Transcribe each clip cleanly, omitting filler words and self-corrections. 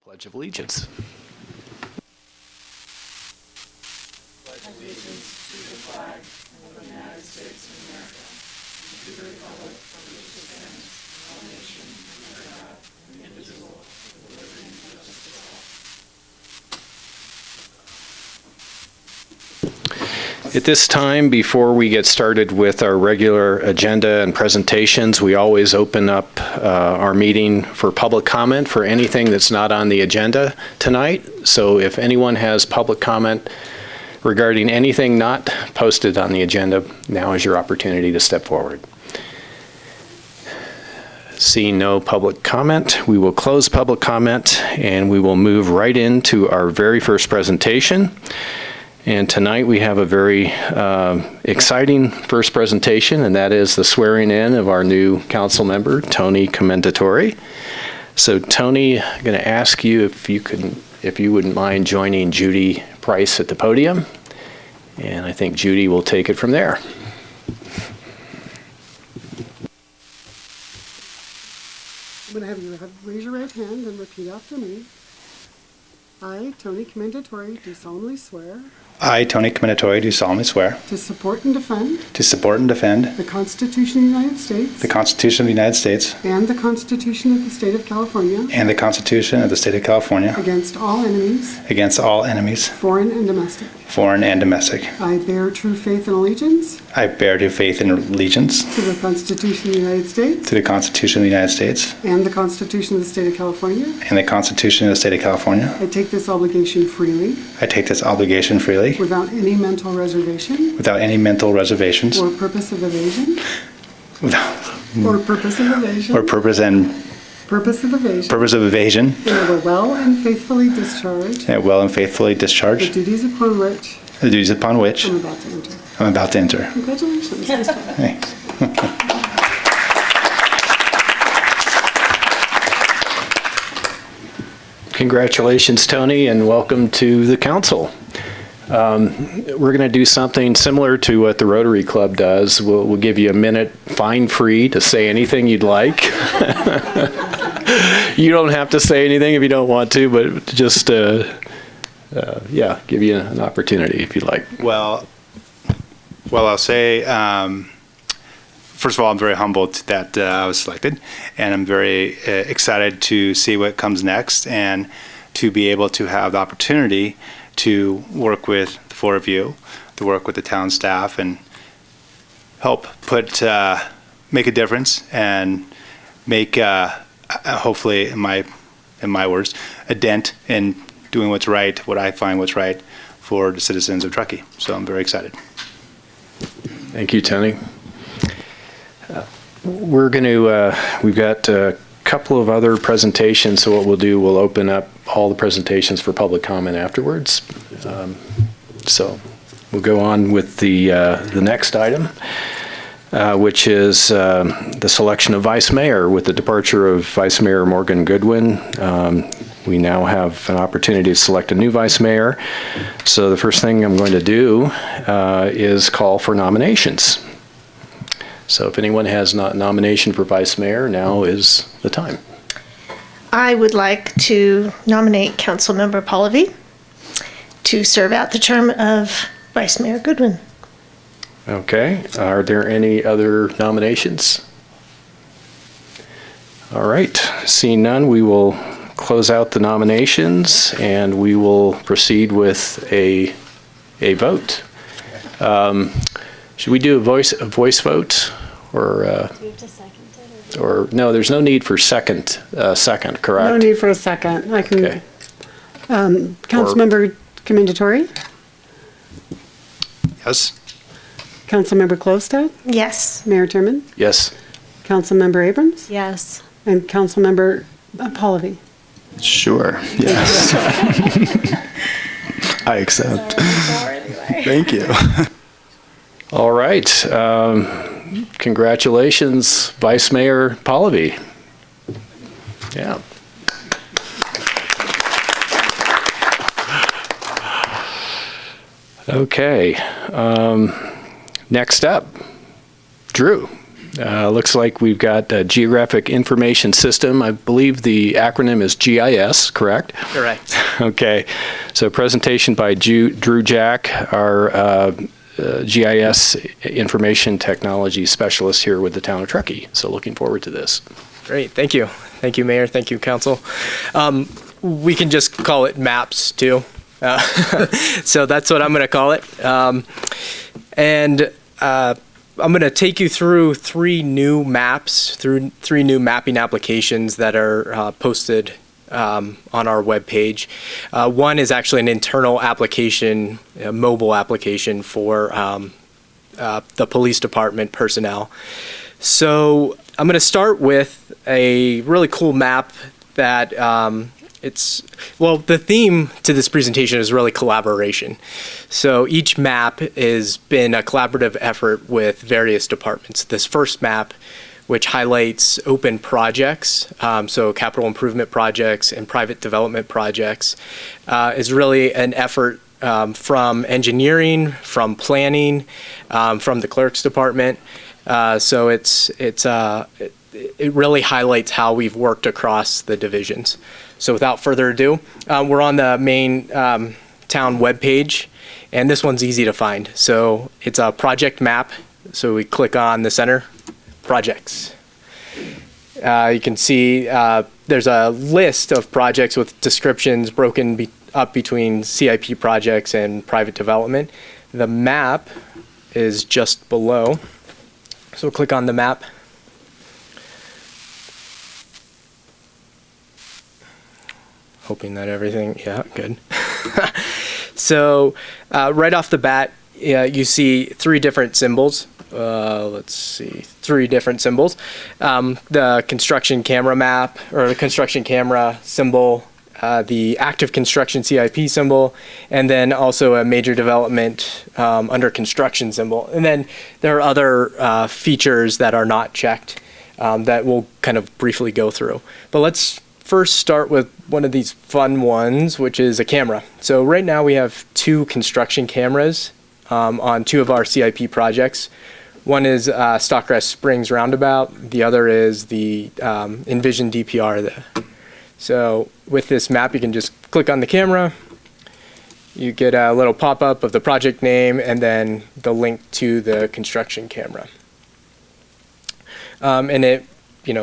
Pledge of Allegiance. Pledge allegiance to the flag of the United States of America, and to the republic for which it stands, one nation, under God, indivisible, with liberty and justice for all. At this time, before we get started with our regular agenda and presentations, we always open up our meeting for public comment for anything that's not on the agenda tonight. So if anyone has public comment regarding anything not posted on the agenda, now is your opportunity to step forward. Seeing no public comment, we will close public comment and we will move right into our very first presentation. And tonight we have a very exciting first presentation, and that is the swearing in of our new council member, Tony Commendatore. So Tony, I'm going to ask you if you wouldn't mind joining Judy Price at the podium, and I think Judy will take it from there. I'm going to have you raise your right hand and repeat after me. I, Tony Commendatore, do solemnly swear I, Tony Commendatore, do solemnly swear to support and defend to support and defend the Constitution of the United States the Constitution of the United States and the Constitution of the State of California and the Constitution of the State of California against all enemies, foreign and domestic. I bear true faith and allegiance I bear true faith and allegiance to the Constitution of the United States to the Constitution of the United States and the Constitution of the State of California. and the Constitution of the State of California. I take this obligation freely I take this obligation freely without any mental reservation without any mental reservations or purpose of evasion. or Purpose of evasion. purpose of evasion, And I will well and faithfully discharge and will and faithfully the discharge duties upon which the duties upon which I'm about to enter. I'm about to enter. Congratulations. Thanks. Congratulations, Tony, and welcome to the council. We're going to do something similar to what the Rotary Club does. We'll give you a minute, fine-free, to say anything you'd like. You don't have to say anything if you don't want to, but just, give you an opportunity if you'd like. Well, I'll say, first of all, I'm very humbled that I was selected, and I'm very excited to see what comes next and to be able to have the opportunity to work with the four of you, to work with the town staff, and help make a difference and make, hopefully, in my words, a dent in doing what's right, what I find what's right for the citizens of Truckee. So I'm very excited. Thank you, Tony. We've got a couple of other presentations, so what we'll do, we'll open up all the presentations for public comment afterwards. So we'll go on with the next item, which is the selection of vice mayor. With the departure of Vice Mayor Morgan Goodwin, we now have an opportunity to select a new vice mayor. So the first thing I'm going to do is call for nominations. So if anyone has nomination for vice mayor, now is the time. I would like to nominate Councilmember Pallavi to serve out the term of Vice Mayor Goodwin. Okay, are there any other nominations? All right, seeing none, we will close out the nominations and we will proceed with a vote. Should we do a voice vote, or no? There's no need for second, correct? No need for a second. I can. Okay. Councilmember Commendatore, Yes? Councilmember Klostad, Yes. Mayor Turman, Yes. Councilmember Abrams, Yes. and Councilmember Pallavi. Sure, yes. I accept. Thank you. All right. Congratulations, Vice Mayor Pallavi. Yeah. Okay. Next up, Drew. Looks like we've got a Geographic Information System. I believe the acronym is GIS, correct? Correct. Okay. So presentation by Drew Jack, our GIS Information Technology Specialist here with the town of Truckee. So looking forward to this. Great. Thank you. Thank you, Mayor. Thank you, Council. We can just call it MAPS too. So that's what I'm going to call it. I'm going to take you through three new maps, through three new mapping applications that are posted on our webpage. One is actually an internal application, a mobile application for the police department personnel. So I'm going to start with a really cool map that the theme to this presentation is really collaboration. So each map has been a collaborative effort with various departments. This first map, which highlights open projects, so capital improvement projects and private development projects, is really an effort from engineering, from planning, from the clerk's department. So it really highlights how we've worked across the divisions. So without further ado, we're on the main town webpage, and this one's easy to find. So it's a project map. So we click on the center, projects. You can see there's a list of projects with descriptions broken up between CIP projects and private development. The map is just below. So click on the map. Hoping that everything, yeah, good. So right off the bat, you see three different symbols. Let's see, three different symbols. The construction camera map, or the construction camera symbol, the active construction CIP symbol, and then also a major development under construction symbol. And then there are other features that are not checked that we'll kind of briefly go through. But let's first start with one of these fun ones, which is a camera. So right now we have two construction cameras on two of our CIP projects. One is Stockgrass Springs Roundabout. The other is the Envision DPR. So with this map, you can just click on the camera. You get a little pop-up of the project name and then the link to the construction camera. And it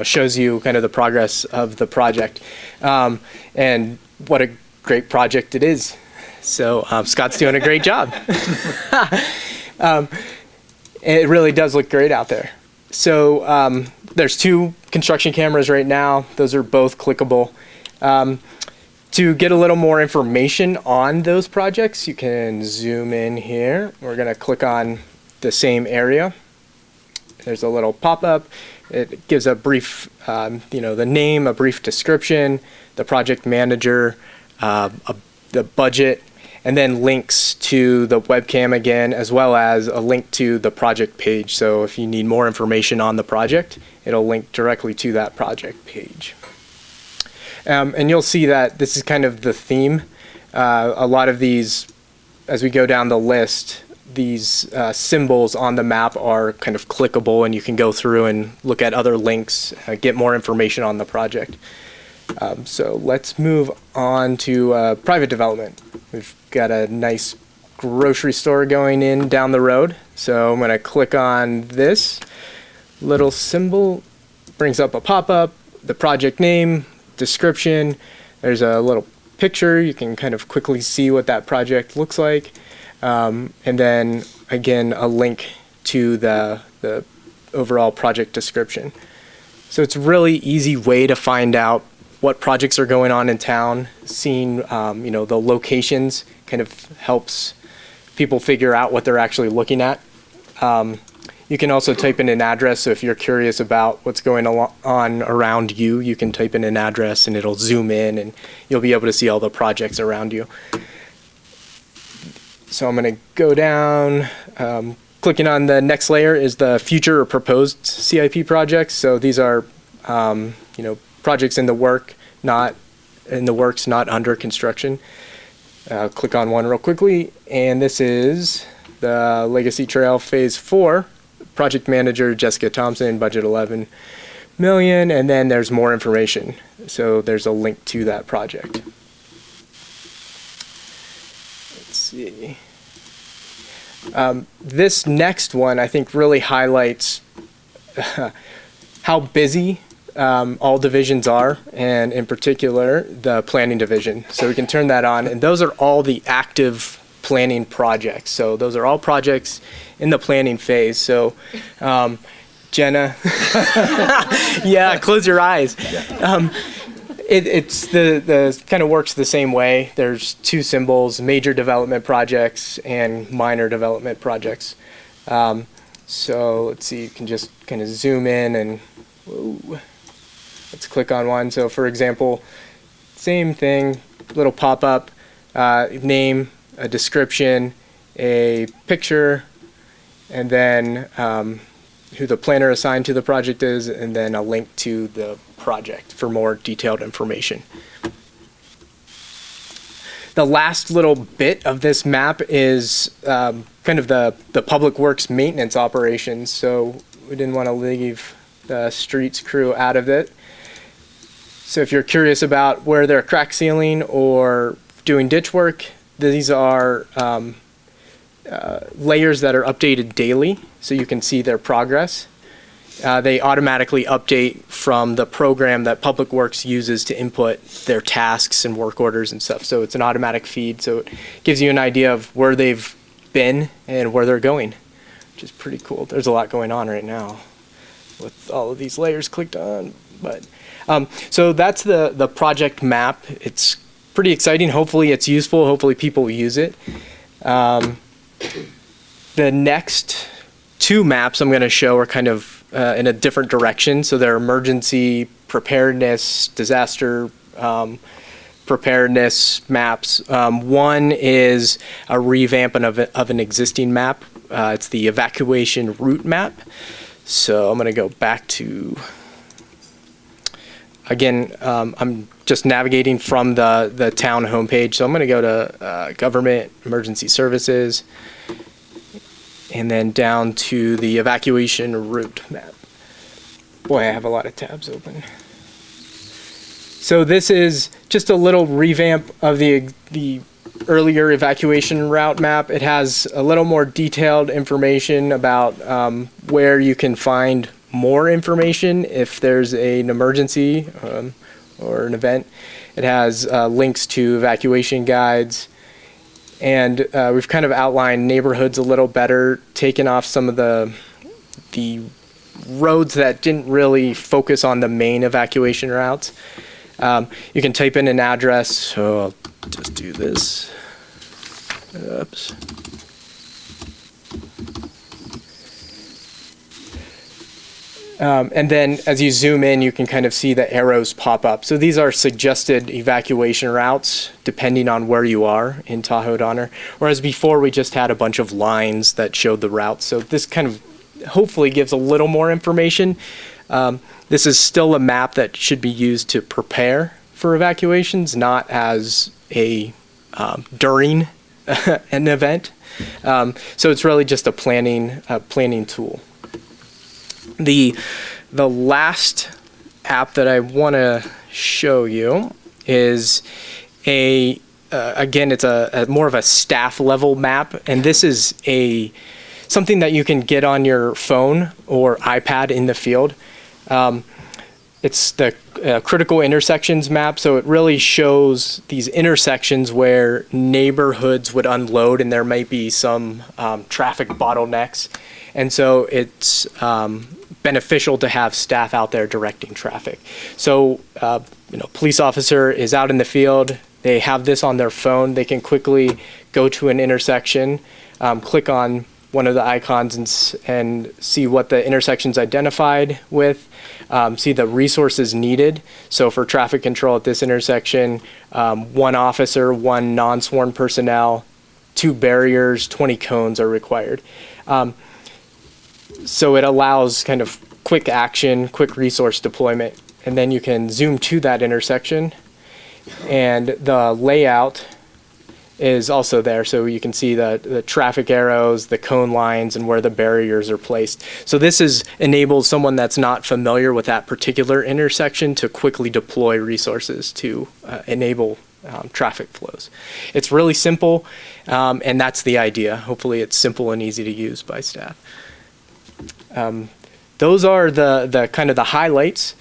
shows you kind of the progress of the project and what a great project it is. So Scott's doing a great job. It really does look great out there. So there's two construction cameras right now. Those are both clickable. To get a little more information on those projects, you can zoom in here. We're going to click on the same area. There's a little pop-up. It gives a brief, the name, a brief description, the project manager, the budget, and then links to the webcam again, as well as a link to the project page. So if you need more information on the project, it'll link directly to that project page. And you'll see that this is kind of the theme. A lot of these, as we go down the list, these symbols on the map are kind of clickable, and you can go through and look at other links, get more information on the project. So let's move on to private development. We've got a nice grocery store going in down the road. So I'm going to click on this little symbol, brings up a pop-up, the project name, description. There's a little picture. You can kind of quickly see what that project looks like. And then again, a link to the overall project description. So it's a really easy way to find out what projects are going on in town. Seeing the locations kind of helps people figure out what they're actually looking at. You can also type in an address. So if you're curious about what's going on around you, you can type in an address and it'll zoom in and you'll be able to see all the projects around you. So I'm going to go down. Clicking on the next layer is the future or proposed CIP projects. So these are, projects in the works, not under construction. Click on one real quickly, and this is the Legacy Trail Phase 4 project manager, Jessica Thompson, budget 11 million, and then there's more information. So there's a link to that project. Let's see. This next one, I think, really highlights how busy all divisions are, and in particular, the planning division. So we can turn that on, and those are all the active planning projects. So those are all projects in the planning phase. So Jenna, yeah, close your eyes. It's the kind of works the same way. There's two symbols: major development projects and minor development projects. So let's see, you can just kind of zoom in and whoa, let's click on one. So for example, same thing, little pop-up, name, a description, a picture, and then who the planner assigned to the project is, and then a link to the project for more detailed information. The last little bit of this map is kind of the public works maintenance operations. So we didn't want to leave the streets crew out of it. So if you're curious about where they're crack sealing or doing ditch work, these are layers that are updated daily, so you can see their progress. They automatically update from the program that Public Works uses to input their tasks and work orders and stuff. So it's an automatic feed, so it gives you an idea of where they've been and where they're going, which is pretty cool. There's a lot going on right now with all of these layers clicked on. But so that's the project map. It's pretty exciting. Hopefully it's useful. Hopefully people use it. The next two maps I'm going to show are kind of in a different direction. So they're emergency preparedness, disaster preparedness maps. One is a revamp of an existing map. It's the evacuation route map. So I'm going to go back to, again, I'm just navigating from the town homepage. So I'm going to go to Government Emergency Services, and then down to the evacuation route map. Boy, I have a lot of tabs open. So this is just a little revamp of the earlier evacuation route map. It has a little more detailed information about where you can find more information if there's an emergency or an event. It has links to evacuation guides. And we've kind of outlined neighborhoods a little better, taken off some of the roads that didn't really focus on the main evacuation routes. You can type in an address, so I'll just do this. Oops. And then as you zoom in, you can kind of see the arrows pop up. So these are suggested evacuation routes depending on where you are in Tahoe Donner. Whereas before we just had a bunch of lines that showed the routes. So this kind of hopefully gives a little more information. This is still a map that should be used to prepare for evacuations, not as a during an event. So it's really just a planning tool. The last app that I want to show you is again, it's a more of a staff level map, and this is something that you can get on your phone or iPad in the field. It's the critical intersections map, so it really shows these intersections where neighborhoods would unload and there might be some traffic bottlenecks. And so it's beneficial to have staff out there directing traffic. So, police officer is out in the field. They have this on their phone. They can quickly go to an intersection, click on one of the icons and see what the intersection's identified with, see the resources needed. So for traffic control at this intersection, 1 officer, 1 non-sworn personnel, 2 barriers, 20 cones are required. So it allows kind of quick action, quick resource deployment, and then you can zoom to that intersection. And the layout is also there. So you can see the traffic arrows, the cone lines, and where the barriers are placed. So this enables someone that's not familiar with that particular intersection to quickly deploy resources to enable traffic flows. It's really simple, and that's the idea. Hopefully it's simple and easy to use by staff. Those are the kind of the highlights.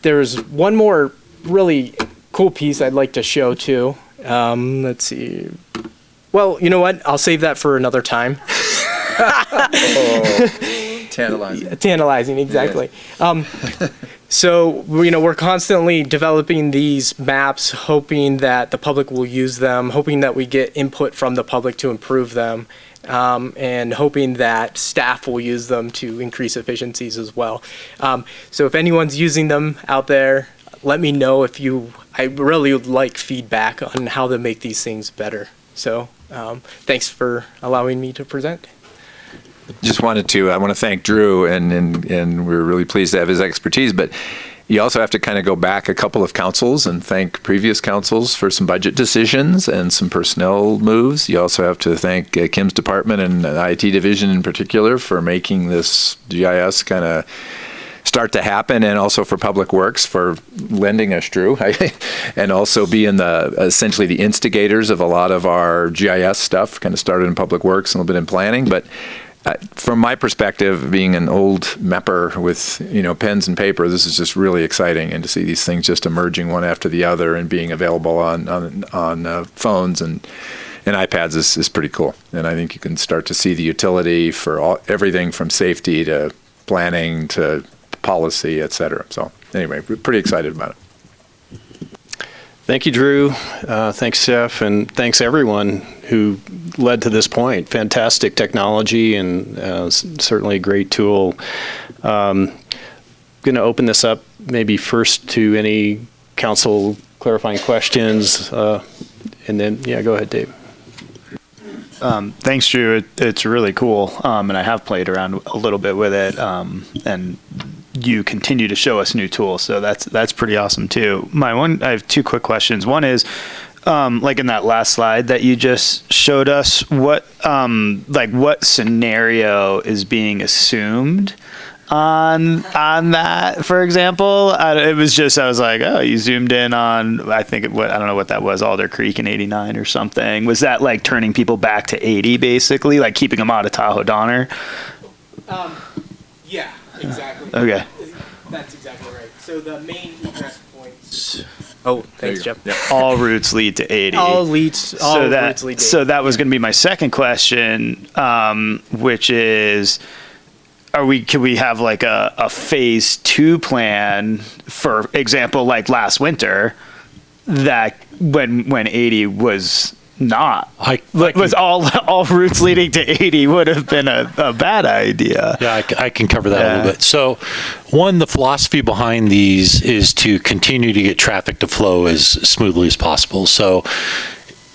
There's one more really cool piece I'd like to show too. Let's see. Well, you know what? I'll save that for another time. Tantalizing. Tantalizing, exactly. So, we're constantly developing these maps, hoping that the public will use them, hoping that we get input from the public to improve them, and hoping that staff will use them to increase efficiencies as well. So if anyone's using them out there, let me know I really would like feedback on how to make these things better. So thanks for allowing me to present. I want to thank Drew, and we're really pleased to have his expertise, but you also have to kind of go back a couple of councils and thank previous councils for some budget decisions and some personnel moves. You also have to thank Kim's department and the IT division in particular for making this GIS kind of start to happen, and also for Public Works for lending us Drew, and also being essentially the instigators of a lot of our GIS stuff. Kind of started in Public Works and a little bit in planning, but from my perspective, being an old mepper with pens and paper, this is just really exciting, and to see these things just emerging one after the other and being available on phones and iPads is pretty cool. And I think you can start to see the utility for everything from safety to planning to policy, et cetera. So anyway, we're pretty excited about it. Thank you, Drew. Thanks, Steph, and thanks everyone who led to this point. Fantastic technology and certainly a great tool. Going to open this up maybe first to any council clarifying questions, and then, go ahead, Dave. Thanks, Drew. It's really cool, and I have played around a little bit with it, and you continue to show us new tools, so that's pretty awesome too. I have two quick questions. One is, like in that last slide that you just showed us, what scenario is being assumed on that, for example? It was just, I was like, oh, you zoomed in on, I don't know what that was, Alder Creek in 89 or something. Was that like turning people back to 80 basically, like keeping them out of Tahoe Donner? Yeah, exactly. Okay. That's exactly right. So the main egress points. Oh, thanks, Jeff. Yeah. All routes lead to 80. All routes lead to 80. So that was going to be my second question, which is, could we have like a phase 2 plan, for example, like last winter, that when 80 was not, was all routes leading to 80 would have been a bad idea. Yeah, I can cover that a little bit. So one, the philosophy behind these is to continue to get traffic to flow as smoothly as possible. So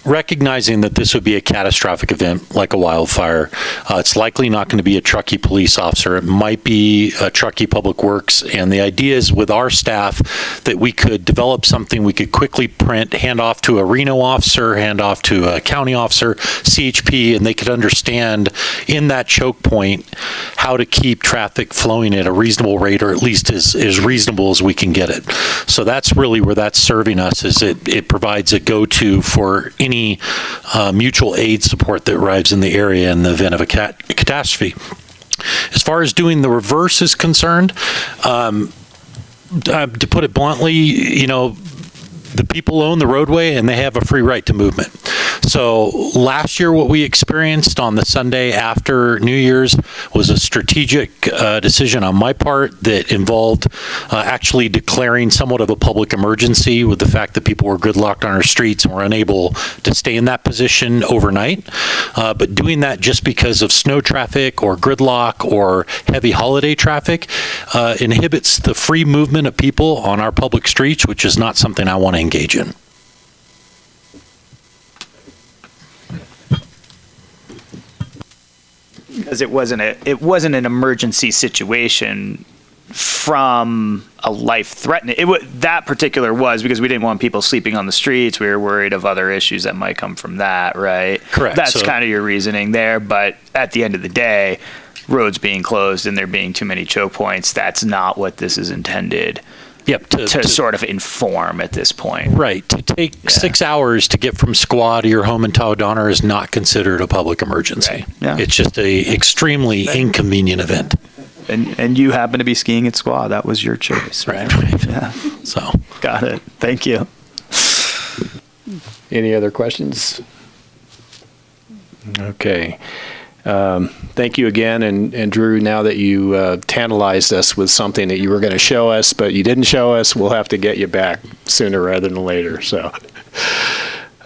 recognizing that this would be a catastrophic event like a wildfire, it's likely not going to be a Truckee police officer. It might be a Truckee Public Works. And the idea is with our staff that we could develop something we could quickly print, hand off to a Reno officer, hand off to a county officer, CHP, and they could understand in that choke point how to keep traffic flowing at a reasonable rate, or at least as reasonable as we can get it. So that's really where that's serving us, is it provides a go-to for any mutual aid support that arrives in the area in the event of a catastrophe. As far as doing the reverse is concerned, to put it bluntly, the people own the roadway and they have a free right to movement. So last year, what we experienced on the Sunday after New Year's was a strategic decision on my part that involved actually declaring somewhat of a public emergency, with the fact that people were gridlocked on our streets and were unable to stay in that position overnight. But doing that just because of snow traffic or gridlock or heavy holiday traffic inhibits the free movement of people on our public streets, which is not something I want to engage in. Because it wasn't an emergency situation from a life-threatening, that particular was because we didn't want people sleeping on the streets. We were worried of other issues that might come from that, right? Correct. That's kind of your reasoning there. But at the end of the day, roads being closed and there being too many choke points, that's not what this is intended to sort of inform at this point. Right. To take 6 hours to get from Squaw to your home in Tawadana is not considered a public emergency. Right. Yeah. It's just a extremely inconvenient event. And you happen to be skiing at Squaw. That was your choice, right? Yeah. So. Got it. Thank you. Any other questions? Okay. Thank you again. And Drew, now that you tantalized us with something that you were going to show us, but you didn't show us, we'll have to get you back sooner rather than later. So,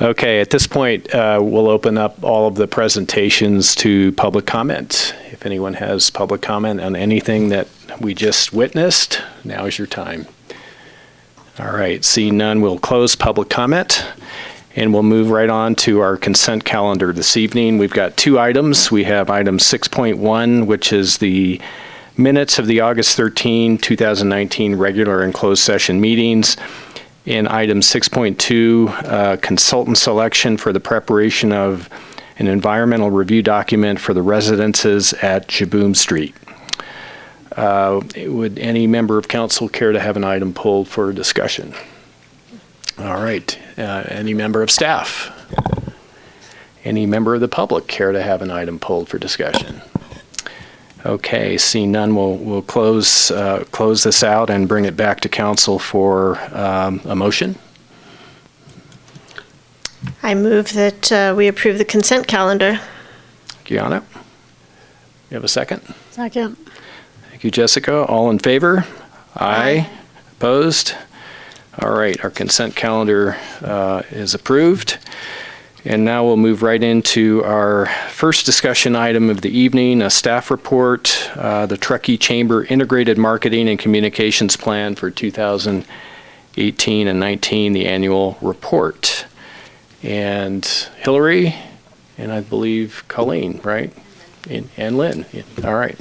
okay, at this point, we'll open up all of the presentations to public comment. If anyone has public comment on anything that we just witnessed, now is your time. All right, seeing none, we'll close public comment. And we'll move right on to our consent calendar this evening. We've got 2 items. We have item 6.1, which is the minutes of the August 13, 2019 regular and closed session meetings. And item 6.2, consultant selection for the preparation of an environmental review document for the residences at Jaboom Street. Would any member of council care to have an item pulled for discussion? All right. Any member of staff? Any member of the public care to have an item pulled for discussion? Okay, seeing none, we'll close this out and bring it back to council for a motion. I move that we approve the consent calendar. Kiana, you have a second? Second. Thank you, Jessica. All in favor? Aye. Opposed? All right, our consent calendar is approved. And now we'll move right into our first discussion item of the evening, a staff report, the Truckee Chamber Integrated Marketing and Communications Plan for 2018 and 19, the annual report. And Hillary, and I believe Colleen, right? And Lynn. All right.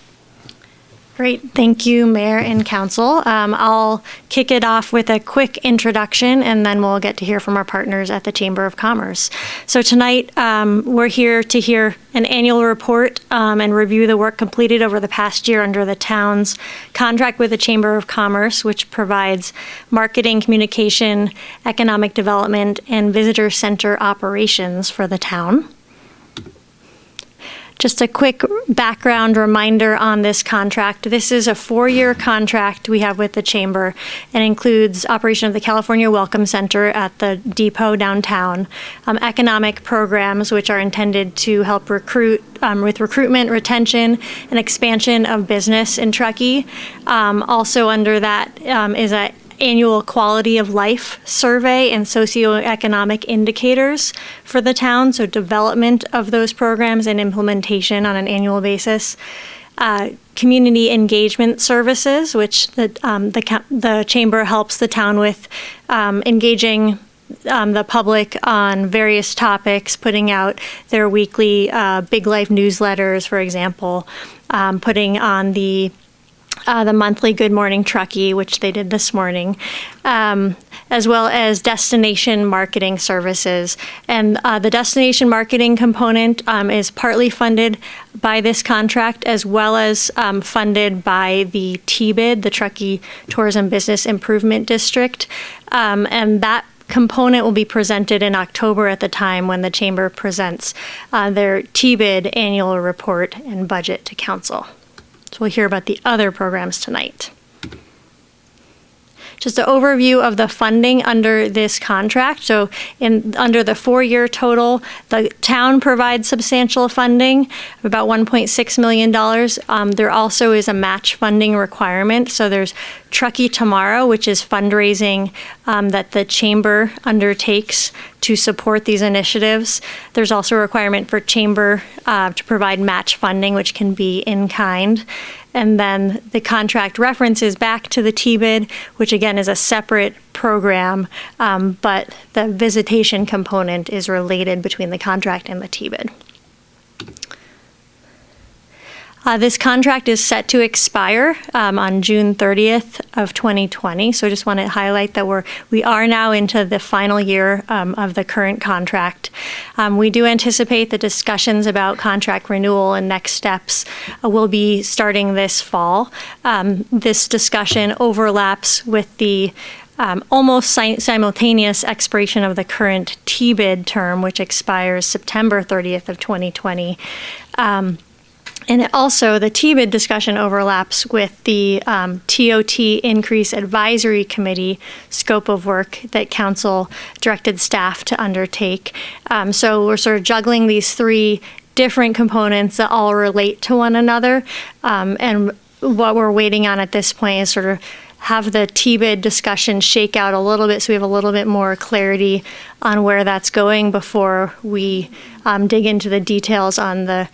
Great. Thank you, Mayor and Council. I'll kick it off with a quick introduction, and then we'll get to hear from our partners at the Chamber of Commerce. So tonight, we're here to hear an annual report and review the work completed over the past year under the town's contract with the Chamber of Commerce, which provides marketing, communication, economic development, and visitor center operations for the town. Just a quick background reminder on this contract. This is a 4-year contract we have with the Chamber and includes operation of the California Welcome Center at the depot downtown, economic programs which are intended to help recruit with recruitment, retention, and expansion of business in Truckee. Also under that is a annual quality of life survey and socioeconomic indicators for the town, so development of those programs and implementation on an annual basis. Community engagement services, which the Chamber helps the town with, engaging the public on various topics, putting out their weekly Big Life newsletters, for example, putting on the monthly Good Morning Truckee, which they did this morning, as well as destination marketing services. And the destination marketing component is partly funded by this contract, as well as funded by the TBID, the Truckee Tourism Business Improvement District. And that component will be presented in October at the time when the Chamber presents their TBID annual report and budget to council. So we'll hear about the other programs tonight. Just an overview of the funding under this contract. So under the 4-year total, the town provides substantial funding of about $1.6 million. There also is a match funding requirement. So there's Truckee Tomorrow, which is fundraising that the Chamber undertakes to support these initiatives. There's also a requirement for Chamber to provide match funding, which can be in kind. And then the contract references back to the TBID, which again is a separate program, but the visitation component is related between the contract and the TBID. This contract is set to expire on June 30th of 2020. So I just want to highlight that we are now into the final year of the current contract. We do anticipate the discussions about contract renewal and next steps will be starting this fall. This discussion overlaps with the almost simultaneous expiration of the current T-bid term, which expires September 30th of 2020. And also, the T-bid discussion overlaps with the TOT Increase Advisory Committee scope of work that Council directed staff to undertake. So we're sort of juggling these three different components that all relate to one another. And what we're waiting on at this point is sort of have the T-bid discussion shake out a little bit so we have a little bit more clarity on where that's going before we dig into the details on the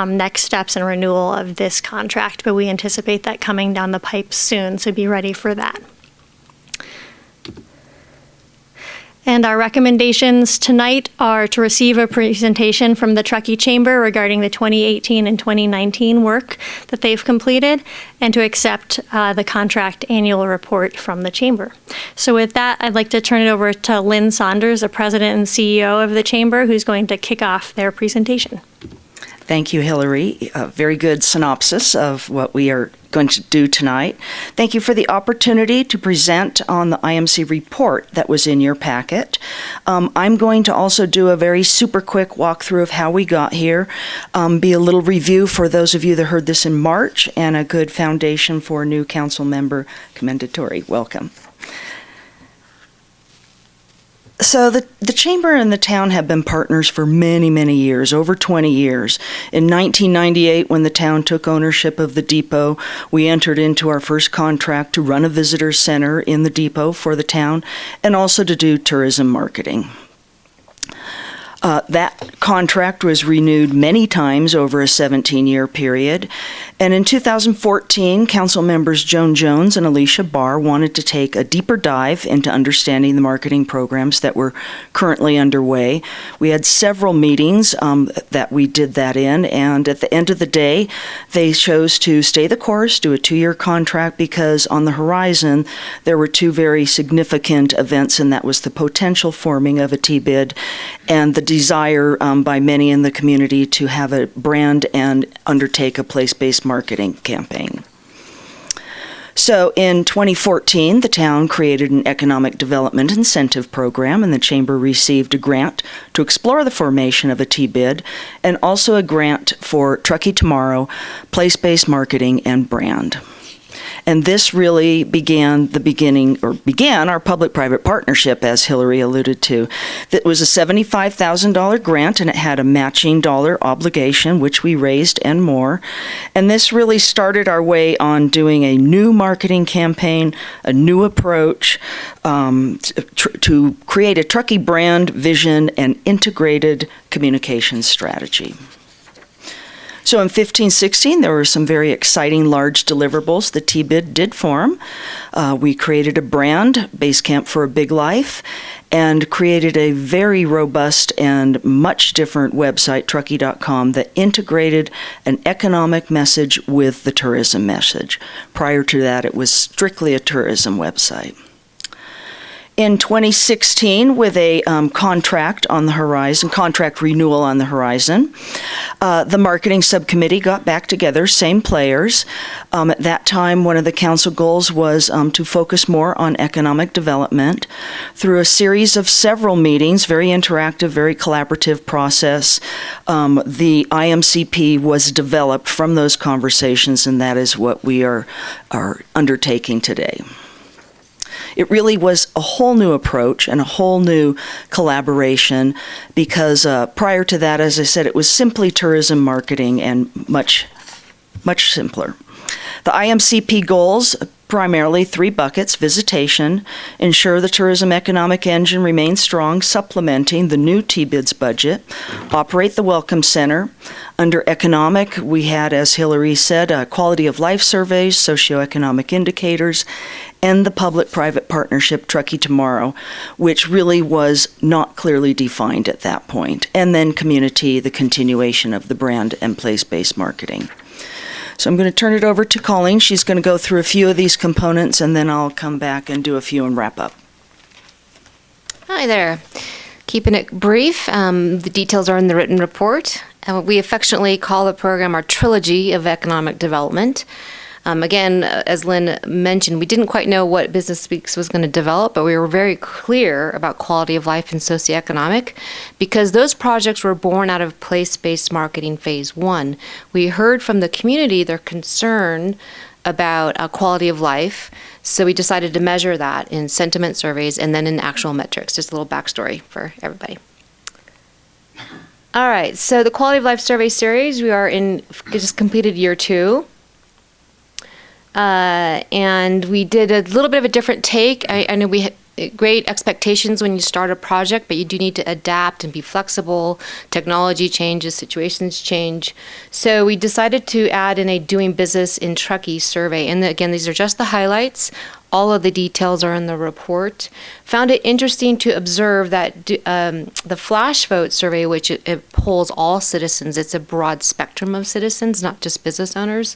next steps and renewal of this contract. But we anticipate that coming down the pipe soon, so be ready for that. And our recommendations tonight are to receive a presentation from the Truckee Chamber regarding the 2018 and 2019 work that they've completed, and to accept the contract annual report from the Chamber. So with that, I'd like to turn it over to Lynn Saunders, the President and CEO of the Chamber, who's going to kick off their presentation. Thank you, Hillary. A very good synopsis of what we are going to do tonight. Thank you for the opportunity to present on the IMC report that was in your packet. I'm going to also do a very super quick walkthrough of how we got here, be a little review for those of you that heard this in March, and a good foundation for a new council member commendatory. Welcome. So the Chamber and the town have been partners for many, many years, over 20 years. In 1998, when the town took ownership of the depot, we entered into our first contract to run a visitor center in the depot for the town and also to do tourism marketing. That contract was renewed many times over a 17-year period. And in 2014, council members Joan Jones and Alicia Barr wanted to take a deeper dive into understanding the marketing programs that were currently underway. We had several meetings that we did that in, and at the end of the day, they chose to stay the course, do a 2-year contract, because on the horizon, there were two very significant events, and that was the potential forming of a T-bid and the desire by many in the community to have a brand and undertake a place-based marketing campaign. So in 2014, the town created an economic development incentive program, and the Chamber received a grant to explore the formation of a T-bid and also a grant for Truckee Tomorrow, place-based marketing and brand. And this really began our public-private partnership, as Hillary alluded to. That was a $75,000 grant, and it had a matching dollar obligation, which we raised and more. And this really started our way on doing a new marketing campaign, a new approach to create a Truckee brand, vision, and integrated communication strategy. So in 15-16, there were some very exciting large deliverables. The T-bid did form. We created a brand, Base Camp for a Big Life, and created a very robust and much different website, Truckee.com, that integrated an economic message with the tourism message. Prior to that, it was strictly a tourism website. In 2016, with a contract on the horizon, contract renewal on the horizon, the marketing subcommittee got back together, same players. At that time, one of the council goals was to focus more on economic development. Through a series of several meetings, very interactive, very collaborative process, the IMCP was developed from those conversations, and that is what we are undertaking today. It really was a whole new approach and a whole new collaboration because prior to that, as I said, it was simply tourism marketing and much, much simpler. The IMCP goals, primarily 3 buckets: visitation, ensure the tourism economic engine remains strong, supplementing the new T-bids budget, operate the Welcome Center. Under economic, we had, as Hillary said, quality of life surveys, socioeconomic indicators, and the public-private partnership Truckee Tomorrow, which really was not clearly defined at that point. And then community, the continuation of the brand and place-based marketing. So I'm going to turn it over to Colleen. She's going to go through a few of these components, and then I'll come back and do a few and wrap up. Hi there. Keeping it brief, the details are in the written report. We affectionately call the program our trilogy of economic development. Again, as Lynn mentioned, we didn't quite know what Business Speaks was going to develop, but we were very clear about quality of life and socioeconomic because those projects were born out of place-based marketing phase 1. We heard from the community their concern about quality of life, so we decided to measure that in sentiment surveys and then in actual metrics. Just a little backstory for everybody. All right, so the quality of life survey series, we are in just completed year 2. And we did a little bit of a different take. I know we had great expectations when you start a project, but you do need to adapt and be flexible. Technology changes, situations change. So we decided to add in a doing business in Truckee survey. And again, these are just the highlights. All of the details are in the report. Found it interesting to observe that the flash vote survey, which it polls all citizens, it's a broad spectrum of citizens, not just business owners,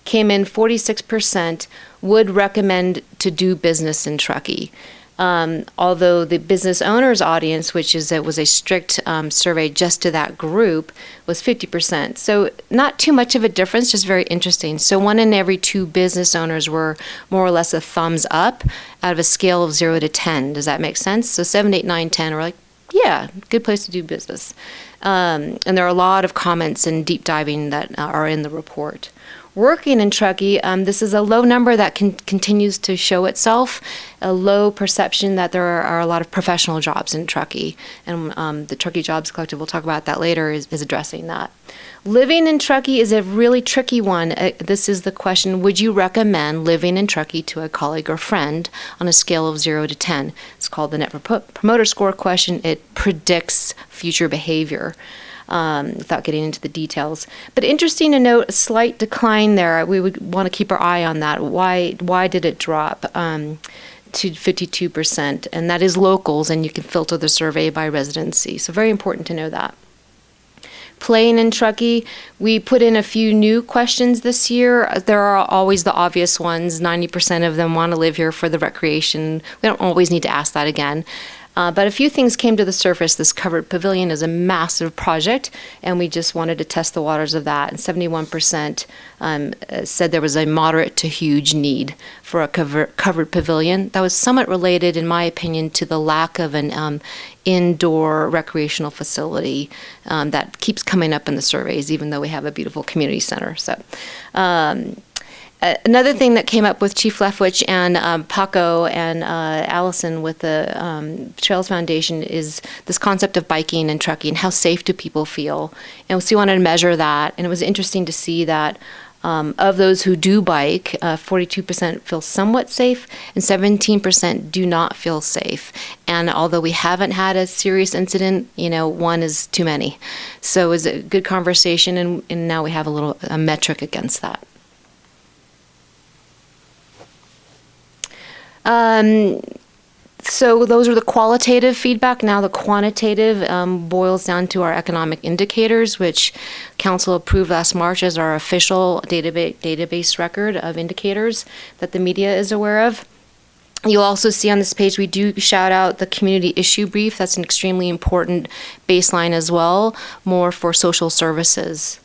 came in 46% would recommend to do business in Truckee. Although the business owners audience, which was a strict survey just to that group, was 50%. So not too much of a difference, just very interesting. So 1 in every 2 business owners were more or less a thumbs up out of a scale of 0 to 10. Does that make sense? So 7, 8, 9, 10 are like, yeah, good place to do business. And there are a lot of comments and deep diving that are in the report. Working in Truckee, this is a low number that continues to show itself, a low perception that there are a lot of professional jobs in Truckee. And the Truckee Jobs Collective, we'll talk about that later, is addressing that. Living in Truckee is a really tricky one. This is the question, would you recommend living in Truckee to a colleague or friend on a scale of 0 to 10? It's called the Net Promoter Score question. It predicts future behavior. Without getting into the details. But interesting to note, a slight decline there. We would want to keep our eye on that. Why did it drop to 52%? And that is locals, and you can filter the survey by residency. So very important to know that. Playing in Truckee, we put in a few new questions this year. There are always the obvious ones. 90% of them want to live here for the recreation. We don't always need to ask that again. But a few things came to the surface. This covered pavilion is a massive project, and we just wanted to test the waters of that. And 71% said there was a moderate to huge need for a covered pavilion. That was somewhat related, in my opinion, to the lack of an indoor recreational facility that keeps coming up in the surveys, even though we have a beautiful community center. So. Another thing that came up with Chief Leftwich and Paco and Allison with the Trails Foundation is this concept of biking and trucking. How safe do people feel? And so we wanted to measure that. And it was interesting to see that of those who do bike, 42% feel somewhat safe and 17% do not feel safe. And although we haven't had a serious incident, 1 is too many. So it was a good conversation, and now we have a metric against that. So those are the qualitative feedback. Now the quantitative boils down to our economic indicators, which Council approved last March as our official database record of indicators that the media is aware of. You'll also see on this page we do shout out the community issue brief. That's an extremely important baseline as well, more for social services.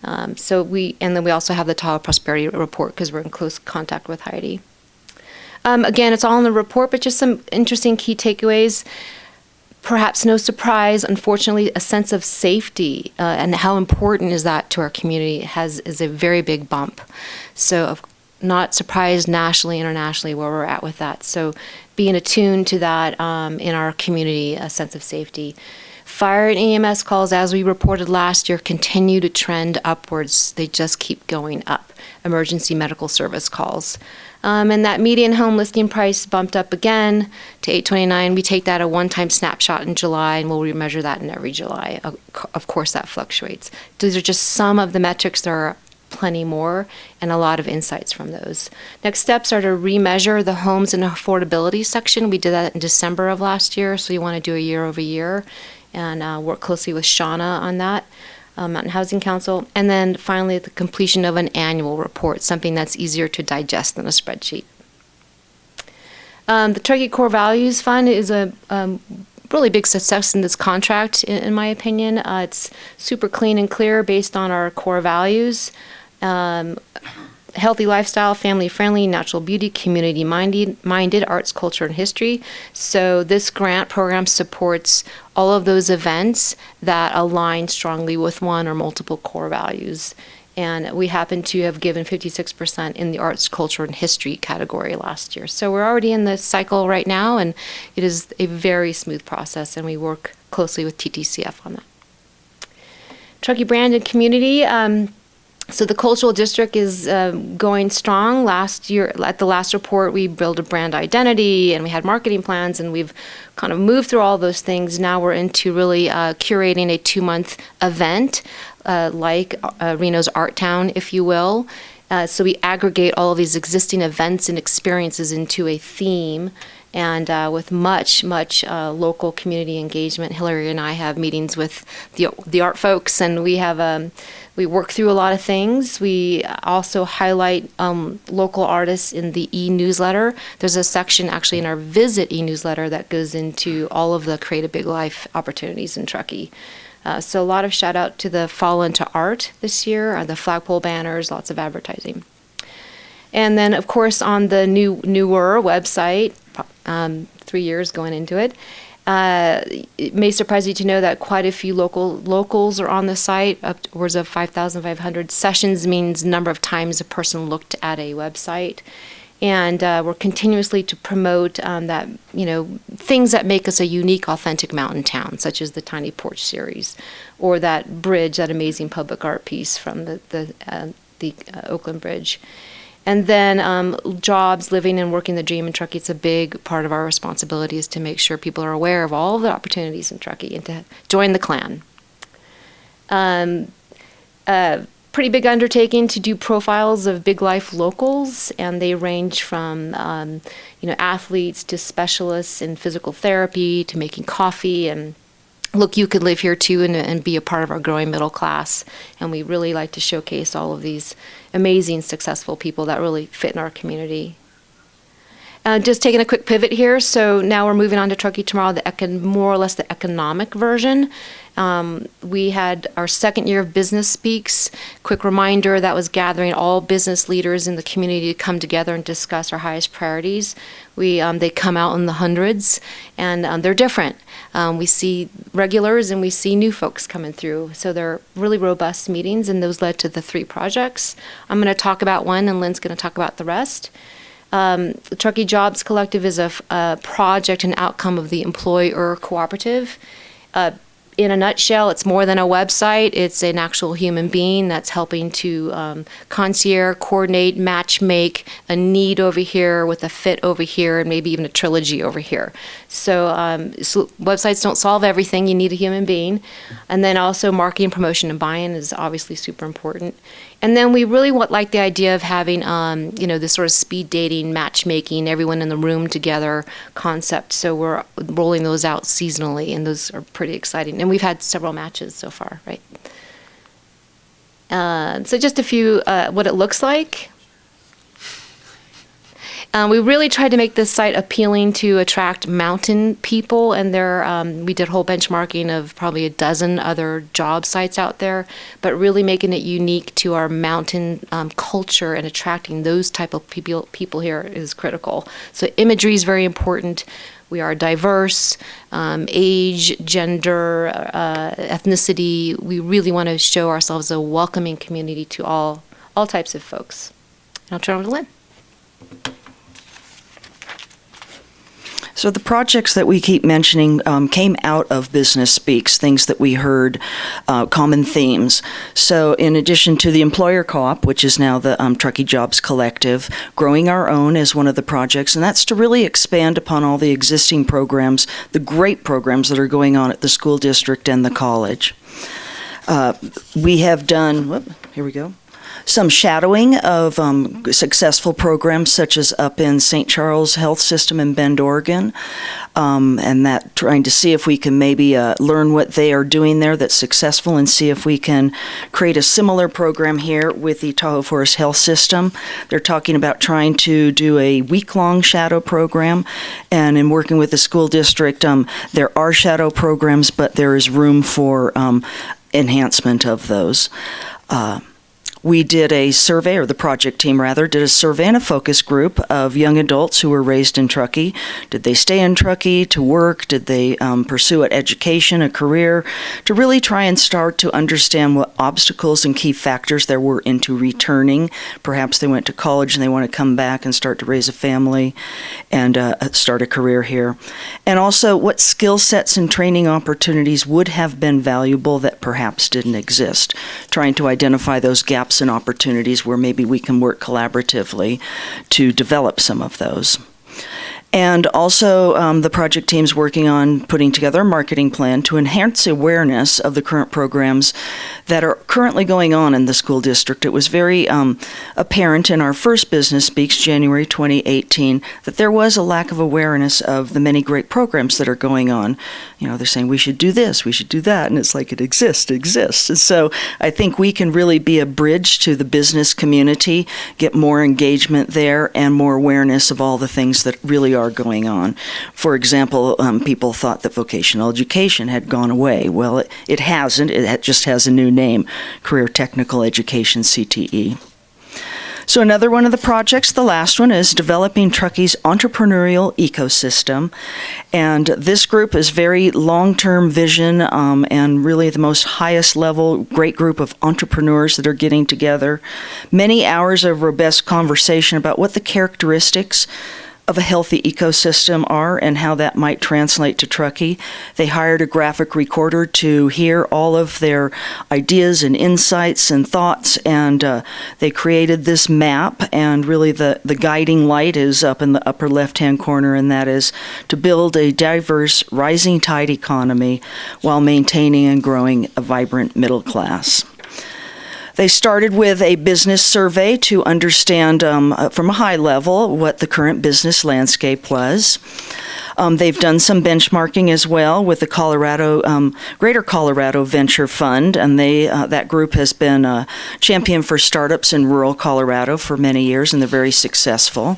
And then we also have the Tile Prosperity Report because we're in close contact with Heidi. Again, it's all in the report, but just some interesting key takeaways. Perhaps no surprise, unfortunately, a sense of safety and how important is that to our community is a very big bump. So not surprised nationally, internationally, where we're at with that. So being attuned to that in our community, a sense of safety. Fire and EMS calls, as we reported last year, continue to trend upwards. They just keep going up. Emergency medical service calls. And that median home listing price bumped up again to $829. We take that a one-time snapshot in July, and we'll remeasure that in every July. Of course, that fluctuates. These are just some of the metrics. There are plenty more, and a lot of insights from those. Next steps are to remeasure the homes and affordability section. We did that in December of last year, so you want to do a year over year and work closely with Shauna on that. Mountain Housing Council, and then finally the completion of an annual report, something that's easier to digest than a spreadsheet. The Truckee Core Values Fund is a really big success in this contract, in my opinion. It's super clean and clear based on our core values. Healthy lifestyle, family-friendly, natural beauty, community-minded, arts, culture, and history. So this grant program supports all of those events that align strongly with one or multiple core values. And we happen to have given 56% in the arts, culture, and history category last year. So we're already in the cycle right now, and it is a very smooth process, and we work closely with TTCF on that. Truckee brand and community. So the cultural district is going strong. Last year, at the last report, we built a brand identity and we had marketing plans, and we've kind of moved through all those things. Now we're into really curating a 2-month event, like Reno's Art Town, if you will. So we aggregate all of these existing events and experiences into a theme, and with much local community engagement. Hillary and I have meetings with the art folks, and we work through a lot of things. We also highlight local artists in the e-newsletter. There's a section actually in our Visit e-newsletter that goes into all of the Create a Big Life opportunities in Truckee. So a lot of shout out to the Fall into Art this year, the flagpole banners, lots of advertising. And then, of course, on the newer website, 3 years going into it, it may surprise you to know that quite a few locals are on the site, upwards of 5,500. Sessions means number of times a person looked at a website. And we're continuously to promote that, things that make us a unique, authentic mountain town, such as the Tiny Porch series, or that bridge, that amazing public art piece from the Oakland Bridge. And then jobs, living and working the dream in Truckee. It's a big part of our responsibility is to make sure people are aware of all of the opportunities in Truckee and to join the clan. Pretty big undertaking to do profiles of big life locals, and they range from athletes to specialists in physical therapy to making coffee. And look, you could live here too and be a part of our growing middle class. And we really like to showcase all of these amazing, successful people that really fit in our community. Just taking a quick pivot here. So now we're moving on to Truckee Tomorrow, more or less the economic version. We had our second year of Business Speaks. Quick reminder, that was gathering all business leaders in the community to come together and discuss our highest priorities. They come out in the hundreds, and they're different. We see regulars and we see new folks coming through. So they're really robust meetings, and those led to the 3 projects. I'm going to talk about one, and Lynn's going to talk about the rest. The Truckee Jobs Collective is a project and outcome of the Employer Cooperative. In a nutshell, it's more than a website. It's an actual human being that's helping to concierge, coordinate, match make a need over here with a fit over here, and maybe even a trilogy over here. So websites don't solve everything. You need a human being. And then also marketing, promotion, and buy-in is obviously super important. And then we really like the idea of having, this sort of speed dating, matchmaking, everyone in the room together concept. So we're rolling those out seasonally, and those are pretty exciting. And we've had several matches so far, right? So just a few, what it looks like. We really tried to make this site appealing to attract mountain people, and we did whole benchmarking of probably a dozen other job sites out there, but really making it unique to our mountain culture and attracting those type of people here is critical. So imagery is very important. We are diverse, age, gender, ethnicity. We really want to show ourselves a welcoming community to all types of folks. I'll turn over to Lynn. So the projects that we keep mentioning came out of Business Speaks, things that we heard, common themes. So in addition to the Employer Co-op, which is now the Truckee Jobs Collective, Growing Our Own is one of the projects, and that's to really expand upon all the existing programs, the great programs that are going on at the school district and the college. We have done, here we go. some shadowing of successful programs such as up in St. Charles Health System in Bend, Oregon, and that trying to see if we can maybe learn what they are doing there that's successful and see if we can create a similar program here with the Tahoe Forest Health System. They're talking about trying to do a week-long shadow program, and in working with the school district, there are shadow programs, but there is room for enhancement of those. We did a survey, or the project team rather, did a survey and a focus group of young adults who were raised in Truckee. Did they stay in Truckee to work? Did they pursue an education, a career? To really try and start to understand what obstacles and key factors there were into returning. Perhaps they went to college and they want to come back and start to raise a family and start a career here. And also what skill sets and training opportunities would have been valuable that perhaps didn't exist. Trying to identify those gaps and opportunities where maybe we can work collaboratively to develop some of those. And also, the project team's working on putting together a marketing plan to enhance awareness of the current programs that are currently going on in the school district. It was very apparent in our first Business Speaks, January 2018, that there was a lack of awareness of the many great programs that are going on. You know, they're saying we should do this, we should do that, and it's like it exists. And so I think we can really be a bridge to the business community, get more engagement there, and more awareness of all the things that really are going on. For example, people thought that vocational education had gone away. Well, it hasn't. It just has a new name, Career Technical Education, CTE. So another one of the projects, the last one, is developing Truckee's entrepreneurial ecosystem. And this group is very long-term vision and really the most highest level, great group of entrepreneurs that are getting together. Many hours of robust conversation about what the characteristics of a healthy ecosystem are and how that might translate to Truckee. They hired a graphic recorder to hear all of their ideas and insights and thoughts, and they created this map, and really the guiding light is up in the upper left-hand corner, and that is to build a diverse, rising tide economy while maintaining and growing a vibrant middle class. They started with a business survey to understand from a high level what the current business landscape was. They've done some benchmarking as well with the Greater Colorado Venture Fund, and that group has been a champion for startups in rural Colorado for many years, and they're very successful.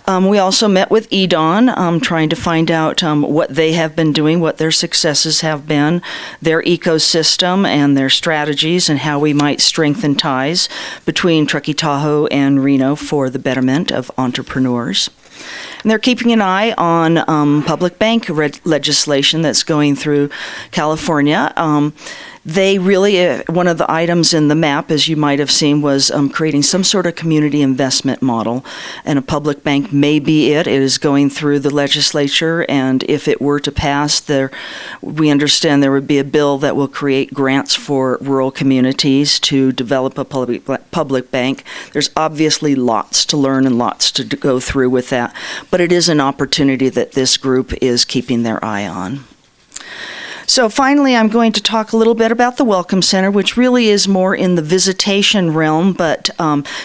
We also met with EDON, trying to find out what they have been doing, what their successes have been, their ecosystem and their strategies, and how we might strengthen ties between Truckee, Tahoe, and Reno for the betterment of entrepreneurs. And they're keeping an eye on public bank legislation that's going through California. They really, one of the items in the map, as you might have seen, was creating some sort of community investment model. And a public bank may be it. It is going through the legislature, and if it were to pass, we understand there would be a bill that will create grants for rural communities to develop a public bank. There's obviously lots to learn and lots to go through with that, but it is an opportunity that this group is keeping their eye on. So finally, I'm going to talk a little bit about the Welcome Center, which really is more in the visitation realm, but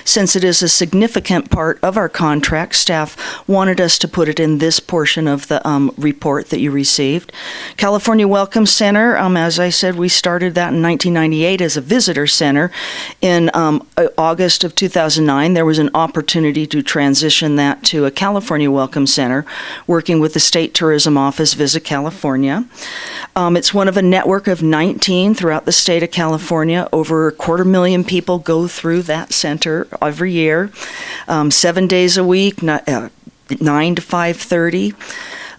since it is a significant part of our contract, staff wanted us to put it in this portion of the report that you received. California Welcome Center, as I said, we started that in 1998 as a visitor center. In August of 2009, there was an opportunity to transition that to a California Welcome Center, working with the State Tourism Office, Visit California. It's one of a network of 19 throughout the state of California. Over 250,000 people go through that center every year, 7 days a week, 9 to 5:30.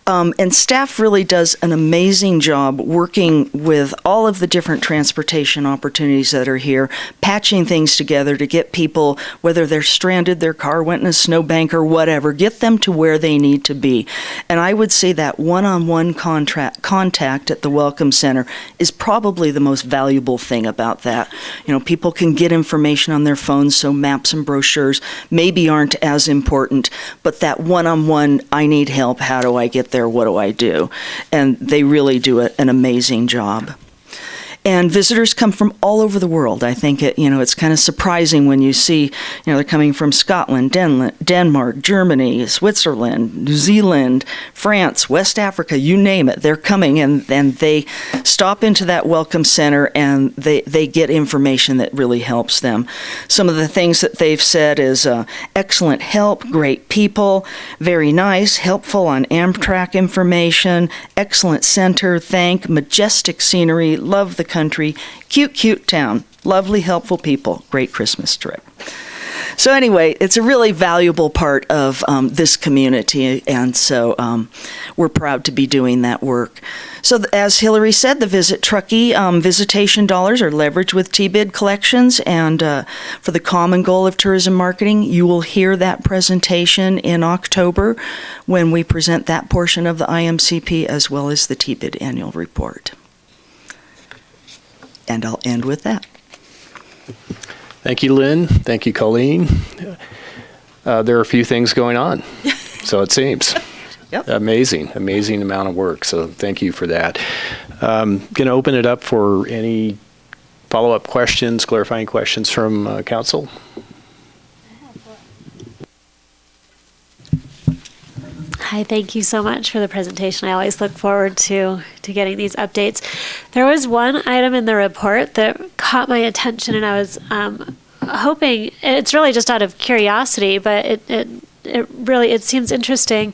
And staff really does an amazing job working with all of the different transportation opportunities that are here, patching things together to get people, whether they're stranded, their car went in a snowbank or whatever, get them to where they need to be. And I would say that one-on-one contact at the Welcome Center is probably the most valuable thing about that. You know, people can get information on their phones, so maps and brochures maybe aren't as important, but that one-on-one, I need help, how do I get there? What do I do? And they really do an amazing job. And visitors come from all over the world. I think it's kind of surprising when you see, they're coming from Scotland, Denmark, Germany, Switzerland, New Zealand, France, West Africa, you name it. They're coming and they stop into that welcome center and they get information that really helps them. Some of the things that they've said is excellent help, great people, very nice, helpful on Amtrak information, excellent center, majestic scenery, love the country, cute town, lovely, helpful people, great Christmas trip. So anyway, it's a really valuable part of this community, and so we're proud to be doing that work. So as Hillary said, the Visit Truckee visitation dollars are leveraged with TBID collections, and for the common goal of tourism marketing, you will hear that presentation in October when we present that portion of the IMCP as well as the TBID annual report. And I'll end with that. Thank you, Lynn. Thank you, Colleen. There are a few things going on, so it seems. Yep. Amazing amount of work. So thank you for that. Going to open it up for any follow-up questions, clarifying questions from council. Hi, thank you so much for the presentation. I always look forward to getting these updates. There was one item in the report that caught my attention, and I was hoping, it's really just out of curiosity, but it seems interesting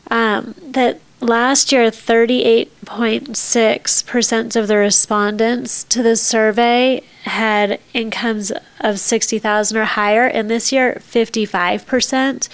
that last year 38.6% of the respondents to the survey had incomes of $60,000 or higher, and this year 55%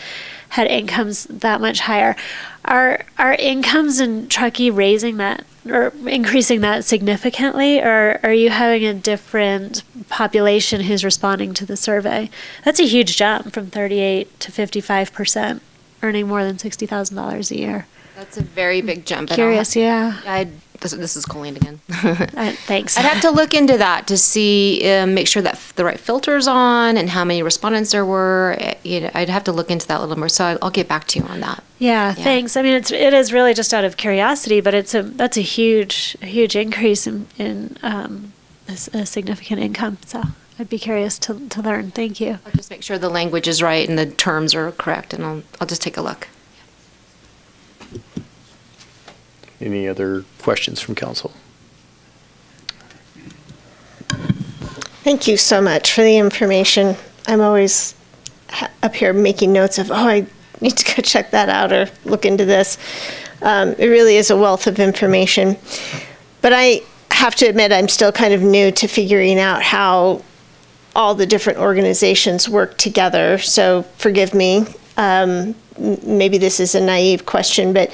had incomes that much higher. Are incomes in Truckee raising that or increasing that significantly, or are you having a different population who's responding to the survey? That's a huge jump from 38 to 55%, earning more than $60,000 a year. That's a very big jump. Curious, yeah. This is Colleen again. Thanks. I'd have to look into that to see, make sure that the right filter's on and how many respondents there were. I'd have to look into that a little more. So I'll get back to you on that. Yeah, thanks. I mean, it is really just out of curiosity, but that's a huge increase in a significant income. So I'd be curious to learn. Thank you. I'll just make sure the language is right and the terms are correct, and I'll just take a look. Any other questions from council? Thank you so much for the information. I'm always up here making notes of, I need to go check that out or look into this. It really is a wealth of information. But I have to admit, I'm still kind of new to figuring out how all the different organizations work together. So forgive me. Maybe this is a naive question, but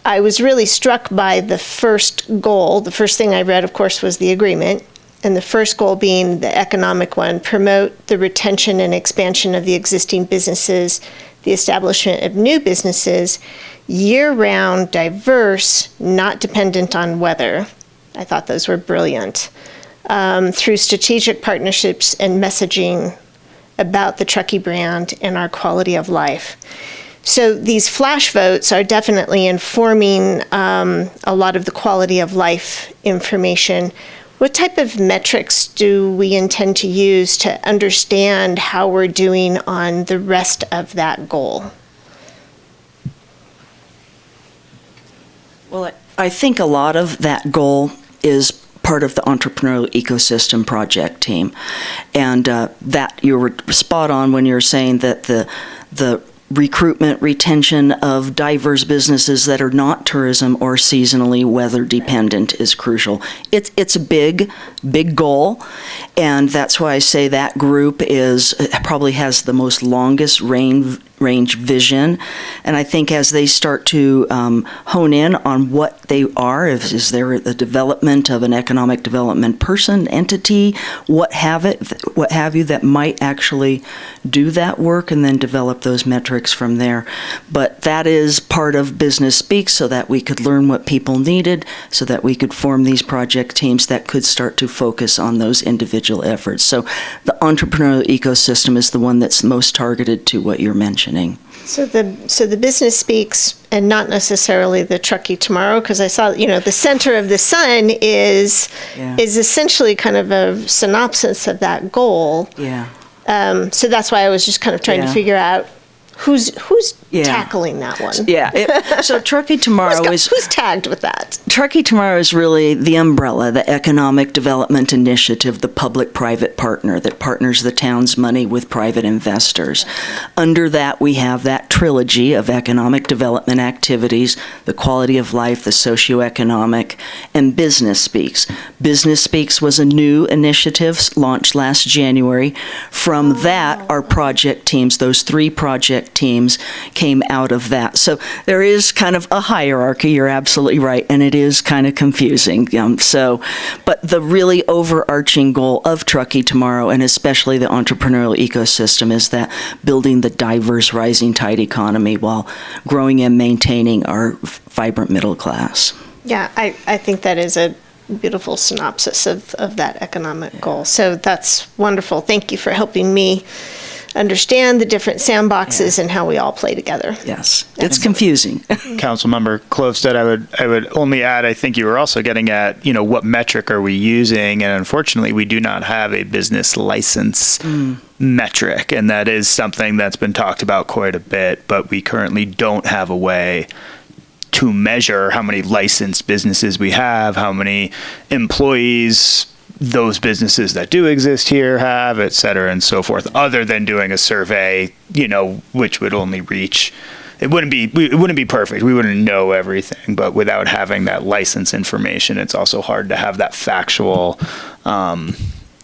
I was really struck by the first goal. The first thing I read, of course, was the agreement. And the first goal being the economic one, promote the retention and expansion of the existing businesses, the establishment of new businesses, year-round, diverse, not dependent on weather. I thought those were brilliant. Through strategic partnerships and messaging about the Truckee brand and our quality of life. So these flash votes are definitely informing a lot of the quality of life information. What type of metrics do we intend to use to understand how we're doing on the rest of that goal? Well, I think a lot of that goal is part of the Entrepreneurial Ecosystem Project team. And that you were spot on when you're saying that the recruitment, retention of diverse businesses that are not tourism or seasonally weather dependent is crucial. It's a big goal, and that's why I say that group probably has the most longest range vision. And I think as they start to hone in on what they are, is there the development of an economic development person, entity, what have you, that might actually do that work and then develop those metrics from there. But that is part of Business Speak, so that we could learn what people needed, so that we could form these project teams that could start to focus on those individual efforts. So the entrepreneurial ecosystem is the one that's most targeted to what you're mentioning. So the business speaks, and not necessarily the Truckee Tomorrow, because I saw, the center of the sun is essentially kind of a synopsis of that goal. Yeah. So that's why I was just kind of trying to figure out who's tackling that one. Yeah. So Truckee Tomorrow who's tagged with that? Truckee Tomorrow is really the umbrella, the economic development initiative, the public-private partner that partners the town's money with private investors. Under that, we have that trilogy of economic development activities, the quality of life, the socioeconomic, and Business Speaks. Business Speaks was a new initiative launched last January. From that, our project teams, those 3 project teams, came out of that. So there is kind of a hierarchy, you're absolutely right, and it is kind of confusing. But the really overarching goal of Truckee Tomorrow, and especially the entrepreneurial ecosystem, is that building the diverse rising tide economy while growing and maintaining our vibrant middle class. Yeah, I think that is a beautiful synopsis of that economic goal. So that's wonderful. Thank you for helping me understand the different sandboxes and how we all play together. Yes, it's confusing. Councilmember Klofstad, I would only add, I think you were also getting at, what metric are we using? And unfortunately, we do not have a business license metric. And that is something that's been talked about quite a bit, but we currently don't have a way to measure how many licensed businesses we have, how many employees those businesses that do exist here have, et cetera, and so forth, other than doing a survey, which would only reach, it wouldn't be perfect. We wouldn't know everything, but without having that license information, it's also hard to have that factual,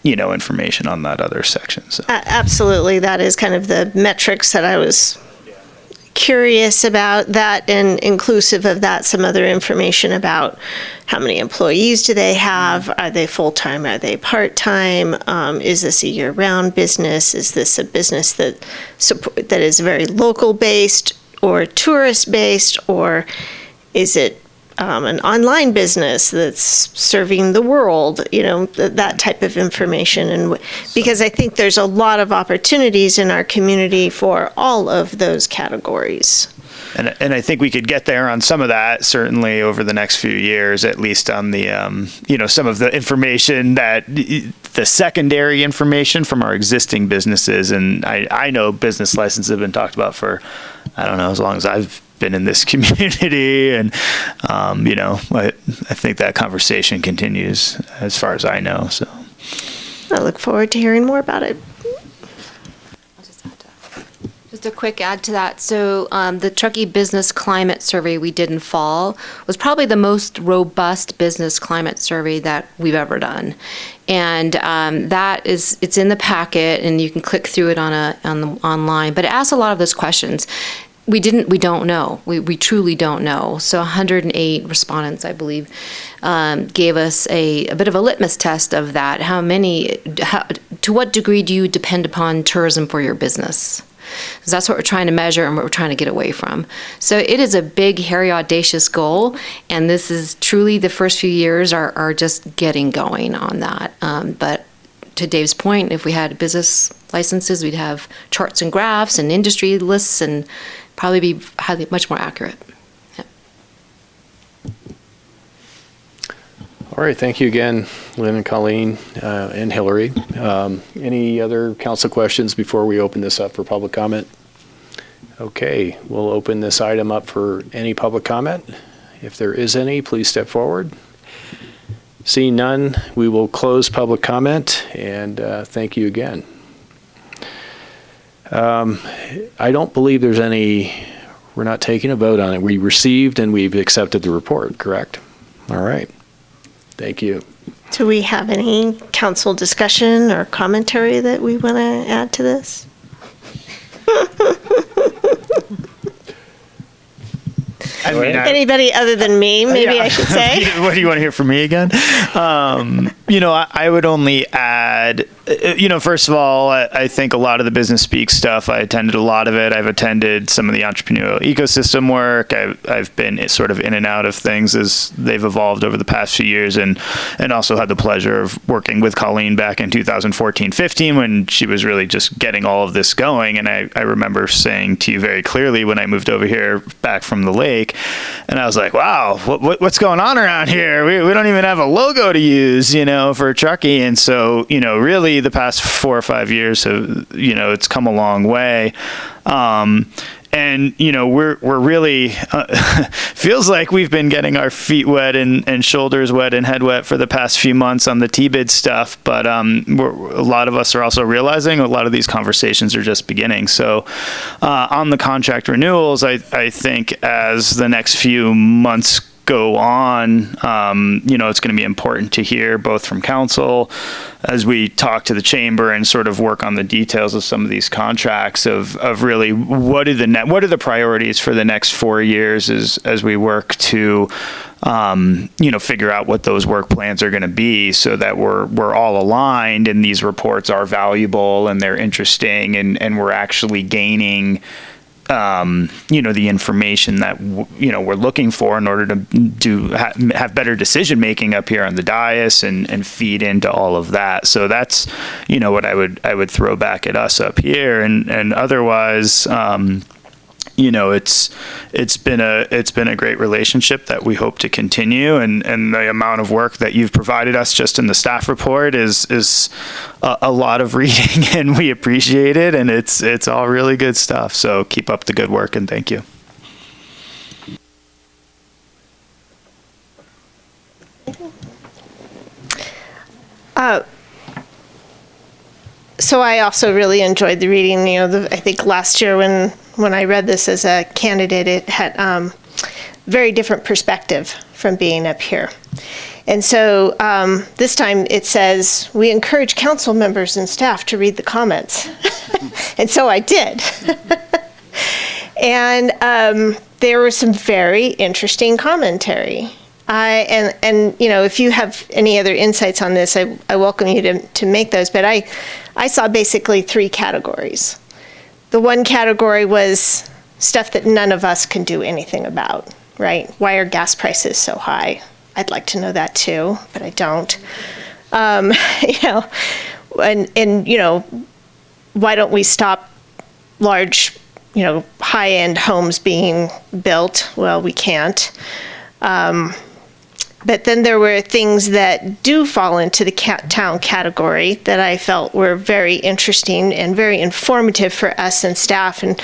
information on that other section. So. Absolutely. That is kind of the metrics that I was curious about, that, and inclusive of that, some other information about how many employees do they have? Are they full-time? Are they part-time? Is this a year-round business? Is this a business that is very local-based or tourist-based? Or is it an online business that's serving the world, that type of information. And because I think there's a lot of opportunities in our community for all of those categories. And I think we could get there on some of that, certainly over the next few years, at least on the, some of the information the secondary information from our existing businesses. And I know business licenses have been talked about for, I don't know, as long as I've been in this community. And, I think that conversation continues as far as I know. So I look forward to hearing more about it. Just a quick add to that. So the Truckee Business Climate Survey we did in fall was probably the most robust business climate survey that we've ever done. And it's in the packet, and you can click through it online. But it asks a lot of those questions. We don't know. We truly don't know. So 108 respondents, I believe, gave us a bit of a litmus test of that. To what degree do you depend upon tourism for your business? Because that's what we're trying to measure and what we're trying to get away from. So it is a big, hairy, audacious goal, and this is truly the first few years are just getting going on that. But to Dave's point, if we had business licenses, we'd have charts and graphs and industry lists and probably be much more accurate. Yep. All right, thank you again, Lynn and Colleen and Hillary. Any other council questions before we open this up for public comment? Okay, we'll open this item up for any public comment. If there is any, please step forward. Seeing none, we will close public comment, and thank you again. I don't believe there's we're not taking a vote on it. We received and we've accepted the report, correct? All right. Thank you. Do we have any council discussion or commentary that we want to add to this? Anybody other than me, maybe I should say? What do you want to hear from me again? I would only add First of all, I think a lot of the Business Speak stuff, I attended a lot of it. I've attended some of the entrepreneurial ecosystem work. I've been sort of in and out of things as they've evolved over the past few years, and also had the pleasure of working with Colleen back in 2014-15 when she was really just getting all of this going. And I remember saying to you very clearly when I moved over here back from the lake, and I was like, wow, what's going on around here? We don't even have a logo to use, for Truckee. And so, really the past 4 or 5 years have, it's come a long way. And, we're really, feels like we've been getting our feet wet and shoulders wet and head wet for the past few months on the T-bid stuff. But a lot of us are also realizing a lot of these conversations are just beginning. So on the contract renewals, I think as the next few months go on, it's going to be important to hear both from council as we talk to the chamber and sort of work on the details of some of these contracts of really what are the priorities for the next 4 years as we work to figure out what those work plans are going to be, so that we're all aligned and these reports are valuable and they're interesting and we're actually gaining the information that we're looking for in order to have better decision making up here on the dais and feed into all of that. So that's what I would throw back at us up here, and otherwise. It's been a great relationship that we hope to continue, and the amount of work that you've provided us just in the staff report is a lot of reading, and we appreciate it, and it's all really good stuff. So keep up the good work, and thank you. So I also really enjoyed the reading. I think last year when I read this as a candidate, it had very different perspective from being up here. And so this time it says, we encourage council members and staff to read the comments. And so I did. And there was some very interesting commentary. If you have any other insights on this, I welcome you to make those. But I saw basically 3 categories. The one category was stuff that none of us can do anything about, right? Why are gas prices so high? I'd like to know that too, but I don't. Why don't we stop large, high-end homes being built? Well, we can't. But then there were things that do fall into the town category that I felt were very interesting and very informative for us and staff, and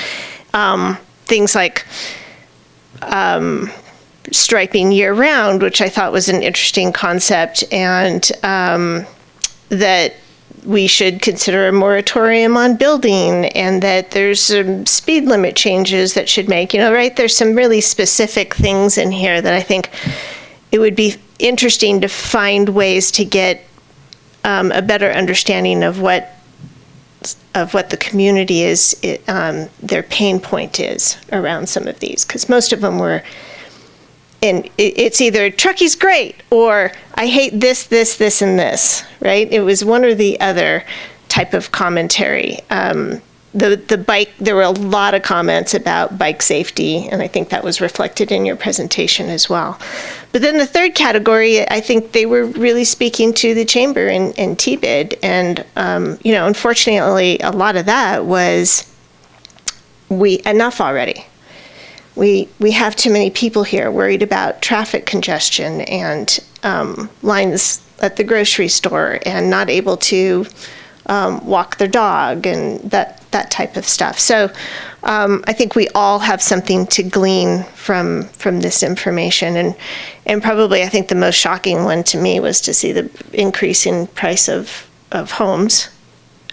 things like striping year-round, which I thought was an interesting concept, and that we should consider a moratorium on building, and that there's some speed limit changes that should make, right? There's some really specific things in here that I think it would be interesting to find ways to get a better understanding of what the community is, their pain point is around some of these, because most of them were, and it's either Truckee's great or I hate this, this, this, and this, right? It was one or the other type of commentary. The bike, there were a lot of comments about bike safety, and I think that was reflected in your presentation as well. But then the third category, I think they were really speaking to the chamber and T-bid, and unfortunately, a lot of that was enough already. We have too many people here worried about traffic congestion and lines at the grocery store and not able to walk their dog and that type of stuff. So I think we all have something to glean from this information. And probably I think the most shocking one to me was to see the increase in price of homes.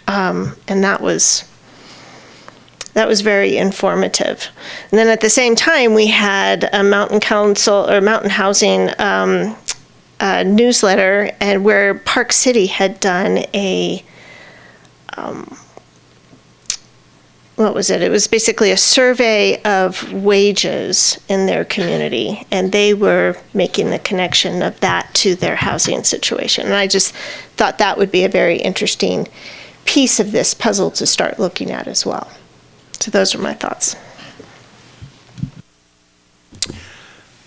And that was very informative. And then at the same time, we had a Mountain Council or Mountain Housing newsletter, and where Park City had done what was it? It was basically a survey of wages in their community, and they were making the connection of that to their housing situation. And I just thought that would be a very interesting piece of this puzzle to start looking at as well. So those are my thoughts.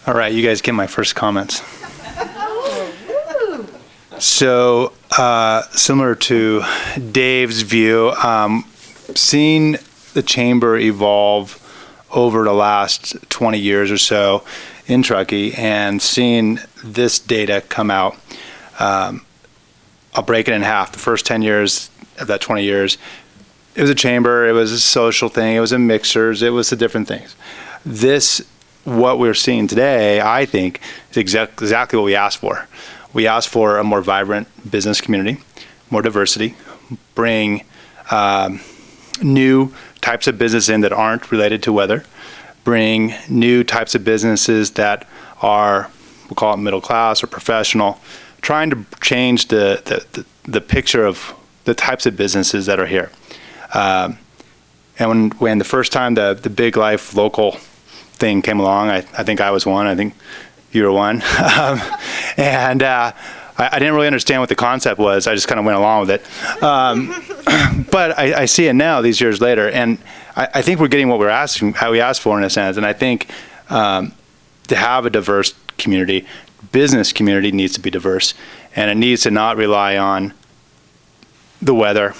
All right, you guys get my first comments. So, similar to Dave's view, seeing the chamber evolve over the last 20 years or so in Truckee and seeing this data come out, I'll break it in half. The first 10 years of that 20 years, it was a chamber, it was a social thing, it was a mixers, it was the different things. What we're seeing today, I think, is exactly what we asked for. We asked for a more vibrant business community, more diversity, bring new types of business in that aren't related to weather, bring new types of businesses that are, we'll call it middle class or professional, trying to change the picture of the types of businesses that are here. And when the first time the Big Life local thing came along, I think I was one, I think you were one, and I didn't really understand what the concept was. I just kind of went along with it. But I see it now, these years later, and I think we're getting what we're asking, how we asked for in a sense. And I think to have a diverse community, business community needs to be diverse, and it needs to not rely on the weather,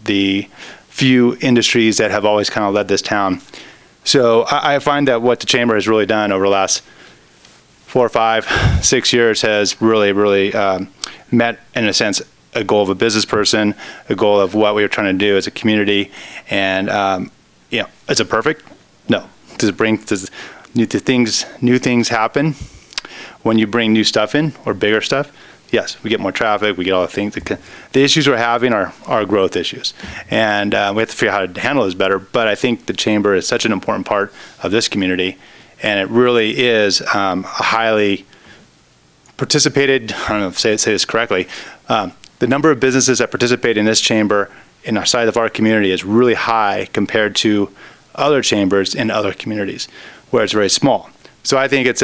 the few industries that have always kind of led this town. So I find that what the chamber has really done over the last 4, 5, 6 years has really met, in a sense, a goal of a business person, a goal of what we were trying to do as a community. And is it perfect? No. Does new things happen when you bring new stuff in, or bigger stuff? Yes, we get more traffic, we get all the things. The issues we're having are growth issues. And we have to figure out how to handle this better. But I think the chamber is such an important part of this community. And it really is a highly participated, I don't know if I say this correctly, the number of businesses that participate in this chamber in our side of our community is really high compared to other chambers in other communities where it's very small. So I think it's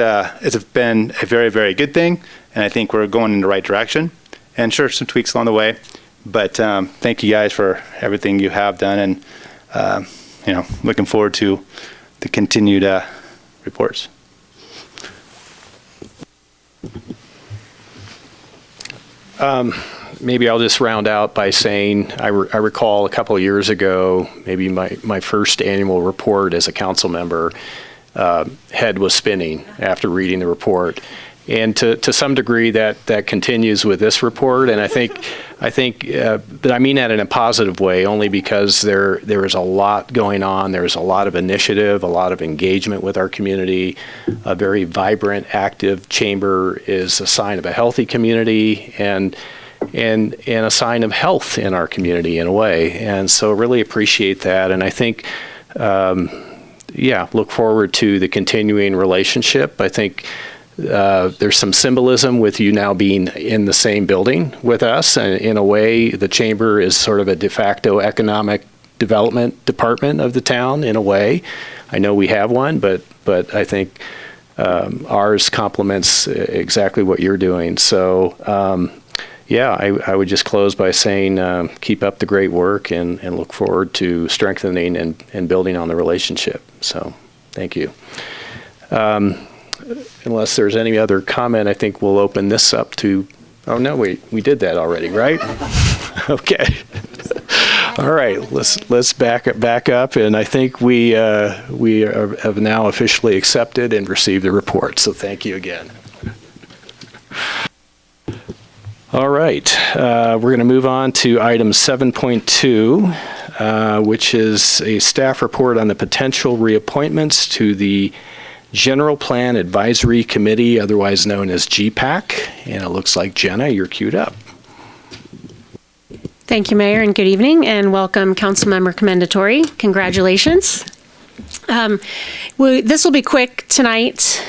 been a very, very good thing, and I think we're going in the right direction. And sure, some tweaks along the way, but thank you guys for everything you have done, and looking forward to the continued reports. Maybe I'll just round out by saying I recall a couple of years ago, maybe my first annual report as a council member, head was spinning after reading the report. And to some degree that continues with this report, and I think but I mean that in a positive way, only because there is a lot going on. There's a lot of initiative, a lot of engagement with our community. A very vibrant, active chamber is a sign of a healthy community and a sign of health in our community in a way. And so really appreciate that. And I think look forward to the continuing relationship. I think there's some symbolism with you now being in the same building with us. And in a way, the chamber is sort of a de facto economic development department of the town in a way. I know we have one, but I think ours complements exactly what you're doing. So I would just close by saying keep up the great work and look forward to strengthening and building on the relationship. So thank you. Unless there's any other comment, I think we'll open this up to, oh no, we did that already, right? Okay. All right, let's back up, and I think we have now officially accepted and received the report, so thank you again. All right, we're going to move on to item 7.2, which is a staff report on the potential reappointments to the General Plan Advisory Committee, otherwise known as GPAC, and it looks like Jenna, you're queued up. Thank you, Mayor, and good evening, and welcome, Councilmember Commendatory. Congratulations. This will be quick tonight.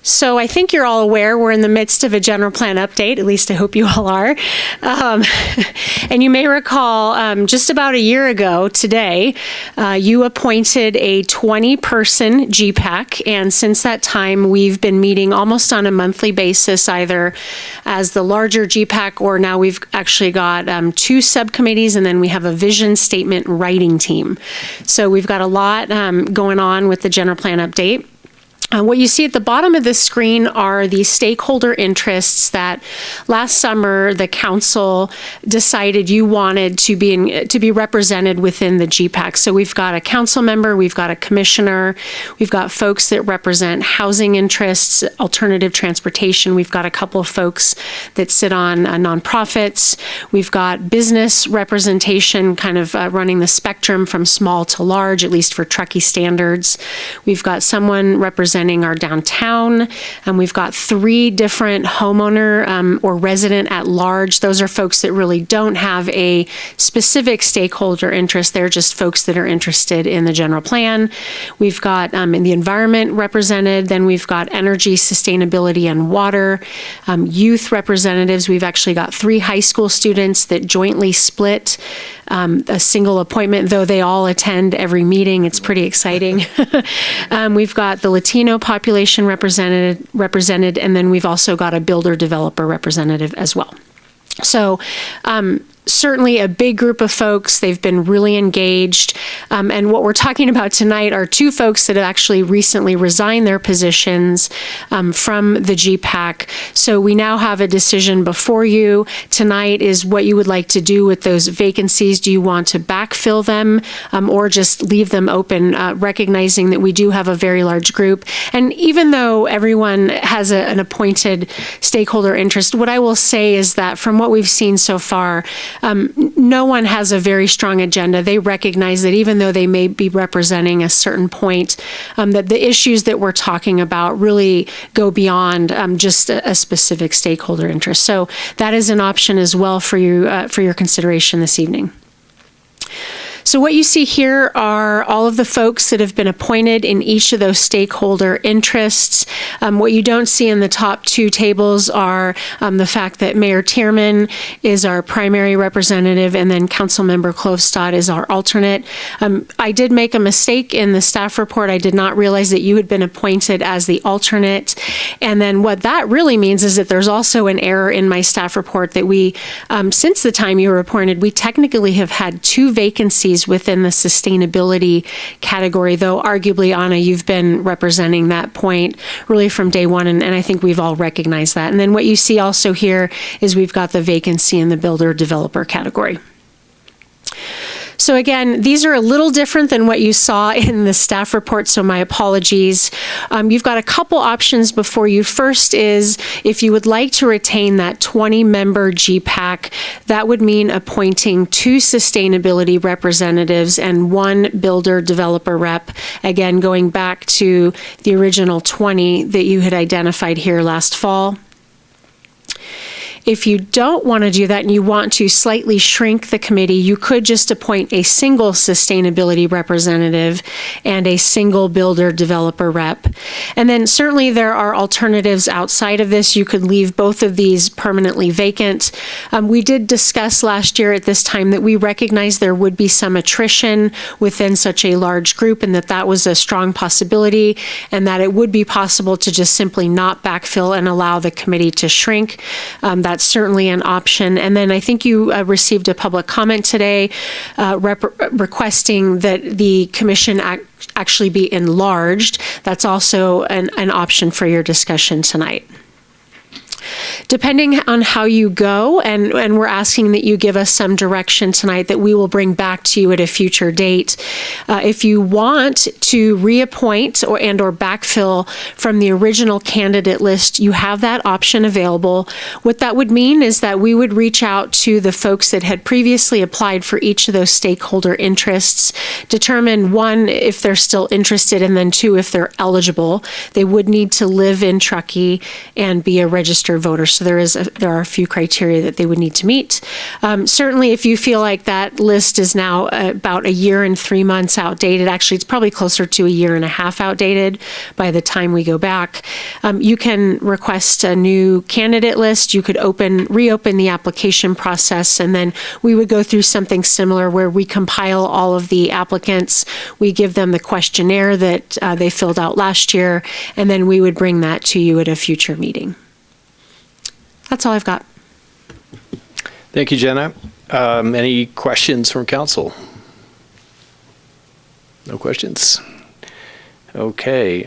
So I think you're all aware we're in the midst of a general plan update, at least I hope you all are. And you may recall just about a year ago today, you appointed a 20-person GPAC, and since that time we've been meeting almost on a monthly basis, either as the larger GPAC or now we've actually got 2 subcommittees, and then we have a vision statement writing team. So we've got a lot going on with the general plan update. What you see at the bottom of the screen are the stakeholder interests that last summer the council decided you wanted to be represented within the GPAC. So we've got a council member, we've got a commissioner, we've got folks that represent housing interests, alternative transportation, we've got a couple of folks that sit on nonprofits, we've got business representation kind of running the spectrum from small to large, at least for Truckee standards. We've got someone representing our downtown, and we've got 3 different homeowner or resident at large. Those are folks that really don't have a specific stakeholder interest. They're just folks that are interested in the general plan. We've got in the environment represented, then we've got energy, sustainability, and water. Youth representatives, we've actually got 3 high school students that jointly split a single appointment, though they all attend every meeting. It's pretty exciting. We've got the Latino population represented, and then we've also got a builder developer representative as well. So certainly a big group of folks. They've been really engaged. And what we're talking about tonight are 2 folks that have actually recently resigned their positions from the GPAC. So we now have a decision before you. Tonight is what you would like to do with those vacancies. Do you want to backfill them or just leave them open, recognizing that we do have a very large group? And even though everyone has an appointed stakeholder interest, what I will say is that from what we've seen so far, no one has a very strong agenda. They recognize that even though they may be representing a certain point, that the issues that we're talking about really go beyond just a specific stakeholder interest. So that is an option as well for you for your consideration this evening. So what you see here are all of the folks that have been appointed in each of those stakeholder interests. What you don't see in the top 2 tables are the fact that Mayor Tierman is our primary representative and then Councilmember Klovstad is our alternate. I did make a mistake in the staff report. I did not realize that you had been appointed as the alternate. And then what that really means is that there's also an error in my staff report that we, since the time you were appointed, we technically have had 2 vacancies within the sustainability category, though arguably, Anna, you've been representing that point really from day one, and I think we've all recognized that. And then what you see also here is we've got the vacancy in the builder developer category. So again, these are a little different than what you saw in the staff report, so my apologies. You've got a couple options before you. First is if you would like to retain that 20-member GPAC, that would mean appointing 2 sustainability representatives and 1 builder developer rep, again, going back to the original 20 that you had identified here last fall. If you don't want to do that and you want to slightly shrink the committee, you could just appoint a single sustainability representative and a single builder developer rep. And then certainly there are alternatives outside of this. You could leave both of these permanently vacant. We did discuss last year at this time that we recognized there would be some attrition within such a large group and that was a strong possibility and that it would be possible to just simply not backfill and allow the committee to shrink. That's certainly an option. And then I think you received a public comment today requesting that the commission actually be enlarged. That's also an option for your discussion tonight. Depending on how you go, and we're asking that you give us some direction tonight that we will bring back to you at a future date. If you want to reappoint or backfill from the original candidate list, you have that option available. What that would mean is that we would reach out to the folks that had previously applied for each of those stakeholder interests, determine 1, if they're still interested, and then 2, if they're eligible. They would need to live in Truckee and be a registered voter. So there are a few criteria that they would need to meet. Certainly, if you feel like that list is now about a year and 3 months outdated, actually it's probably closer to a year and a half outdated by the time we go back, you can request a new candidate list. You could reopen the application process, and then we would go through something similar where we compile all of the applicants. We give them the questionnaire that they filled out last year, and then we would bring that to you at a future meeting. That's all I've got. Thank you, Jenna. Any questions from council? No questions? Okay.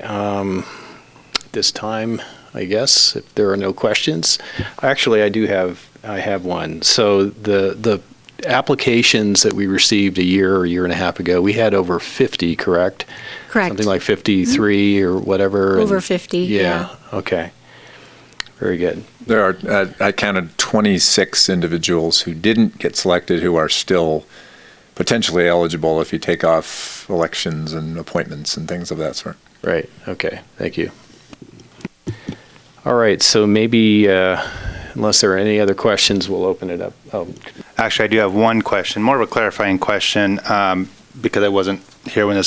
This time, I guess, if there are no questions. Actually, I have one. So the applications that we received a year and a half ago, we had over 50, correct? Correct. Something like 53 or whatever. Over 50, yeah. Okay. Very good. There are, I counted 26 individuals who didn't get selected who are still potentially eligible if you take off elections and appointments and things of that sort. Right. Okay. Thank you. All right. So maybe, unless there are any other questions, we'll open it up. Oh. Actually, I do have one question, more of a clarifying question, because I wasn't here when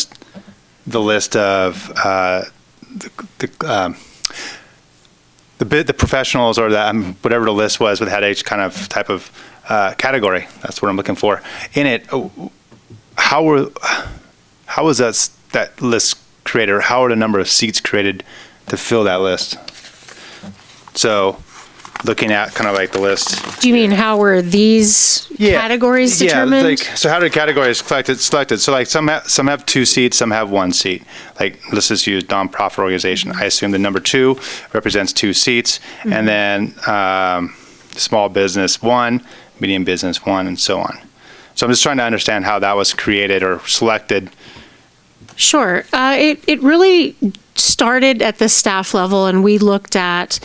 the list of the professionals or whatever the list was with had each kind of type of category. That's what I'm looking for. In it, how was that list created? How are the number of seats created to fill that list? So, looking at kind of like the list. Do you mean how were these categories determined? Yeah, so how did categories selected? So like some have 2 seats, some have 1 seat. Like let's just use nonprofit organization. I assume the number 2 represents 2 seats, and then small business 1, medium business 1, and so on. So I'm just trying to understand how that was created or selected. Sure. It really started at the staff level, and we looked at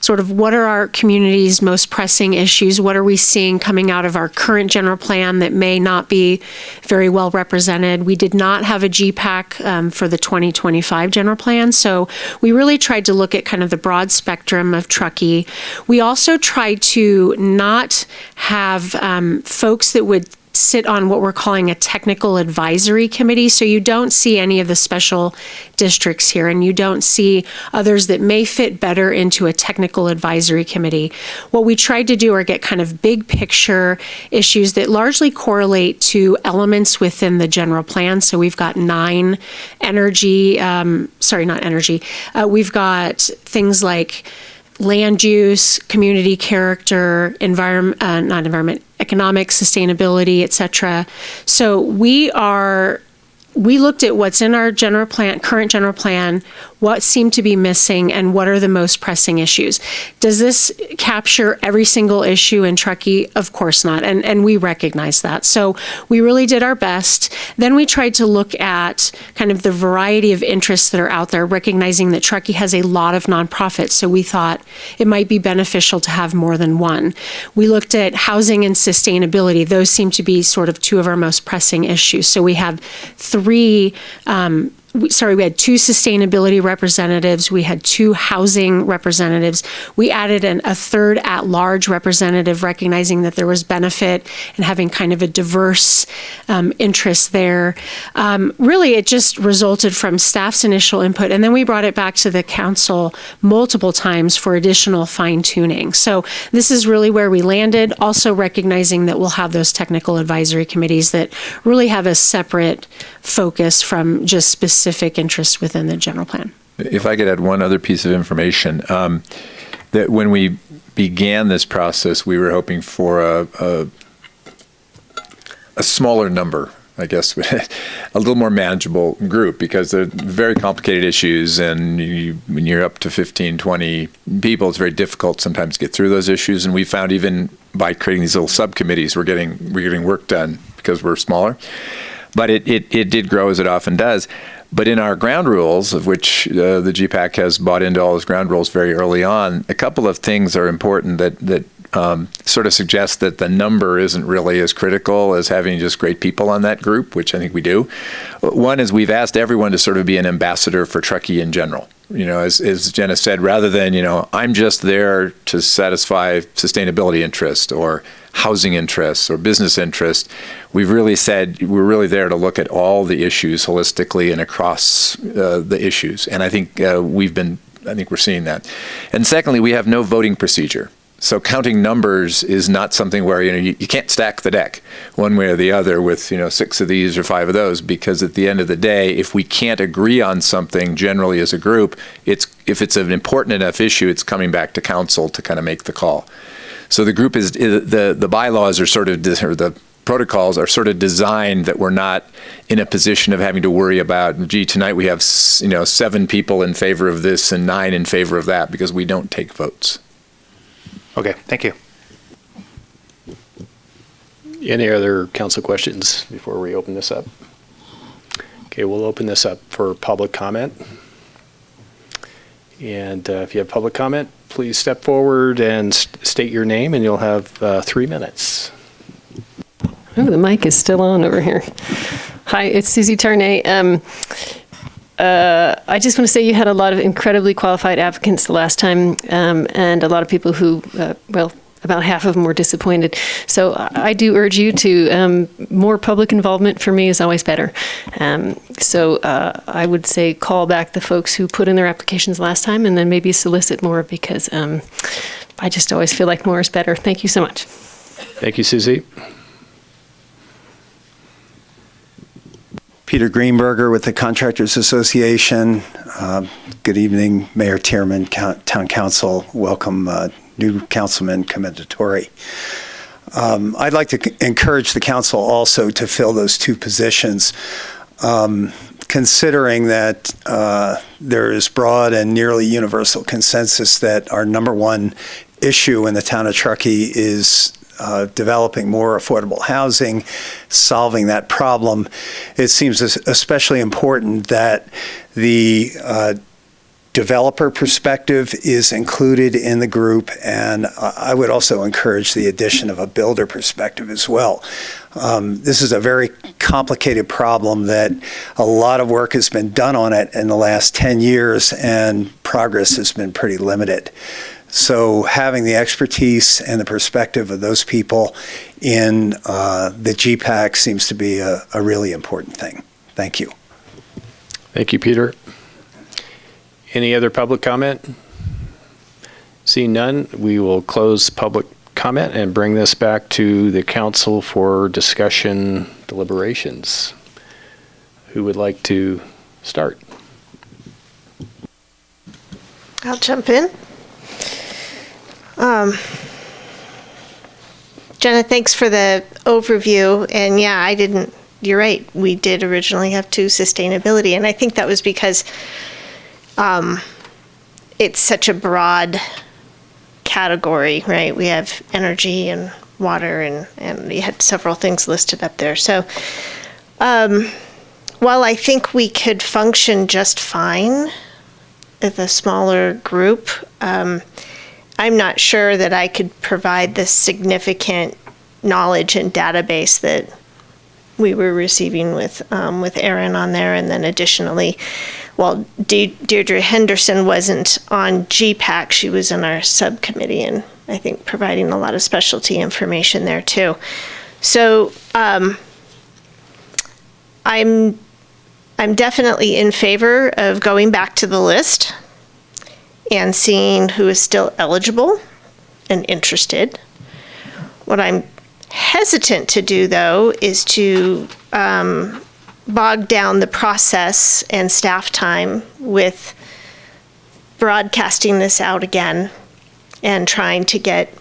sort of what are our community's most pressing issues, what are we seeing coming out of our current general plan that may not be very well represented. We did not have a GPAC for the 2025 general plan, so we really tried to look at kind of the broad spectrum of Truckee. We also tried to not have folks that would sit on what we're calling a technical advisory committee. So you don't see any of the special districts here, and you don't see others that may fit better into a technical advisory committee. What we tried to do are get kind of big picture issues that largely correlate to elements within the general plan. So we've got 9 we've got things like land use, community character, economic sustainability, et cetera. So we looked at what's in our current general plan, what seemed to be missing, and what are the most pressing issues. Does this capture every single issue in Truckee? Of course not, and we recognize that. So we really did our best. Then we tried to look at kind of the variety of interests that are out there, recognizing that Truckee has a lot of nonprofits, so we thought it might be beneficial to have more than one. We looked at housing and sustainability. Those seem to be sort of 2 of our most pressing issues. So we have 3 we had 2 sustainability representatives. We had 2 housing representatives. We added a 3rd at-large representative, recognizing that there was benefit in having kind of a diverse interest there. Really, it just resulted from staff's initial input, and then we brought it back to the council multiple times for additional fine-tuning. So this is really where we landed, also recognizing that we'll have those technical advisory committees that really have a separate focus from just specific interests within the general plan. If I could add one other piece of information, that when we began this process, we were hoping for a smaller number, I guess, a little more manageable group, because they're very complicated issues, and when you're up to 15, 20 people, it's very difficult sometimes to get through those issues. And we found even by creating these little subcommittees, we're getting work done because we're smaller. But it did grow, as it often does. But in our ground rules, of which the GPAC has bought into all those ground rules very early on, a couple of things are important that sort of suggests that the number isn't really as critical as having just great people on that group, which I think we do. One is we've asked everyone to sort of be an ambassador for Truckee in general. As Jenna said, rather than, I'm just there to satisfy sustainability interest or housing interests or business interests, we've really said we're really there to look at all the issues holistically and across the issues. And I think we're seeing that. And secondly, we have no voting procedure. So counting numbers is not something where you can't stack the deck one way or the other with 6 of these or 5 of those, because at the end of the day, if we can't agree on something generally as a group, if it's an important enough issue, it's coming back to council to kind of make the call. So the group the bylaws are sort of, or the protocols are sort of designed that we're not in a position of having to worry about, tonight we have 7 people in favor of this and 9 in favor of that, because we don't take votes. Okay, thank you. Any other council questions before we open this up? Okay, we'll open this up for public comment. And if you have public comment, please step forward and state your name, and you'll have 3 minutes. Oh, the mic is still on over here. Hi, it's Susie Tarnay. I just want to say you had a lot of incredibly qualified applicants the last time, and a lot of people who, about half of them were disappointed. So I do urge you to, more public involvement for me is always better. So I would say call back the folks who put in their applications last time, and then maybe solicit more, because I just always feel like more is better. Thank you so much. Thank you, Susie. Peter Greenberger with the Contractors Association. Good evening, Mayor Tierman, Town Council. Welcome, new Councilman Commendatore. I'd like to encourage the council also to fill those 2 positions, considering that there is broad and nearly universal consensus that our number 1 issue in the town of Truckee is developing more affordable housing, solving that problem. It seems especially important that the developer perspective is included in the group, and I would also encourage the addition of a builder perspective as well. This is a very complicated problem that a lot of work has been done on it in the last 10 years, and progress has been pretty limited. So having the expertise and the perspective of those people in the GPAC seems to be a really important thing. Thank you. Thank you, Peter. Any other public comment? Seeing none, we will close public comment and bring this back to the council for discussion deliberations. Who would like to start? I'll jump in. Jenna, thanks for the overview. And yeah, you're right. We did originally have 2 sustainability. And I think that was because it's such a broad category, right? We have energy and water, and we had several things listed up there. So while I think we could function just fine with a smaller group, I'm not sure that I could provide the significant knowledge and database that we were receiving with Erin on there. And then additionally, Deirdre Henderson wasn't on GPAC, she was in our subcommittee, and I think providing a lot of specialty information there too. So I'm definitely in favor of going back to the list and seeing who is still eligible and interested. What I'm hesitant to do, though, is to bog down the process and staff time with broadcasting this out again and trying to get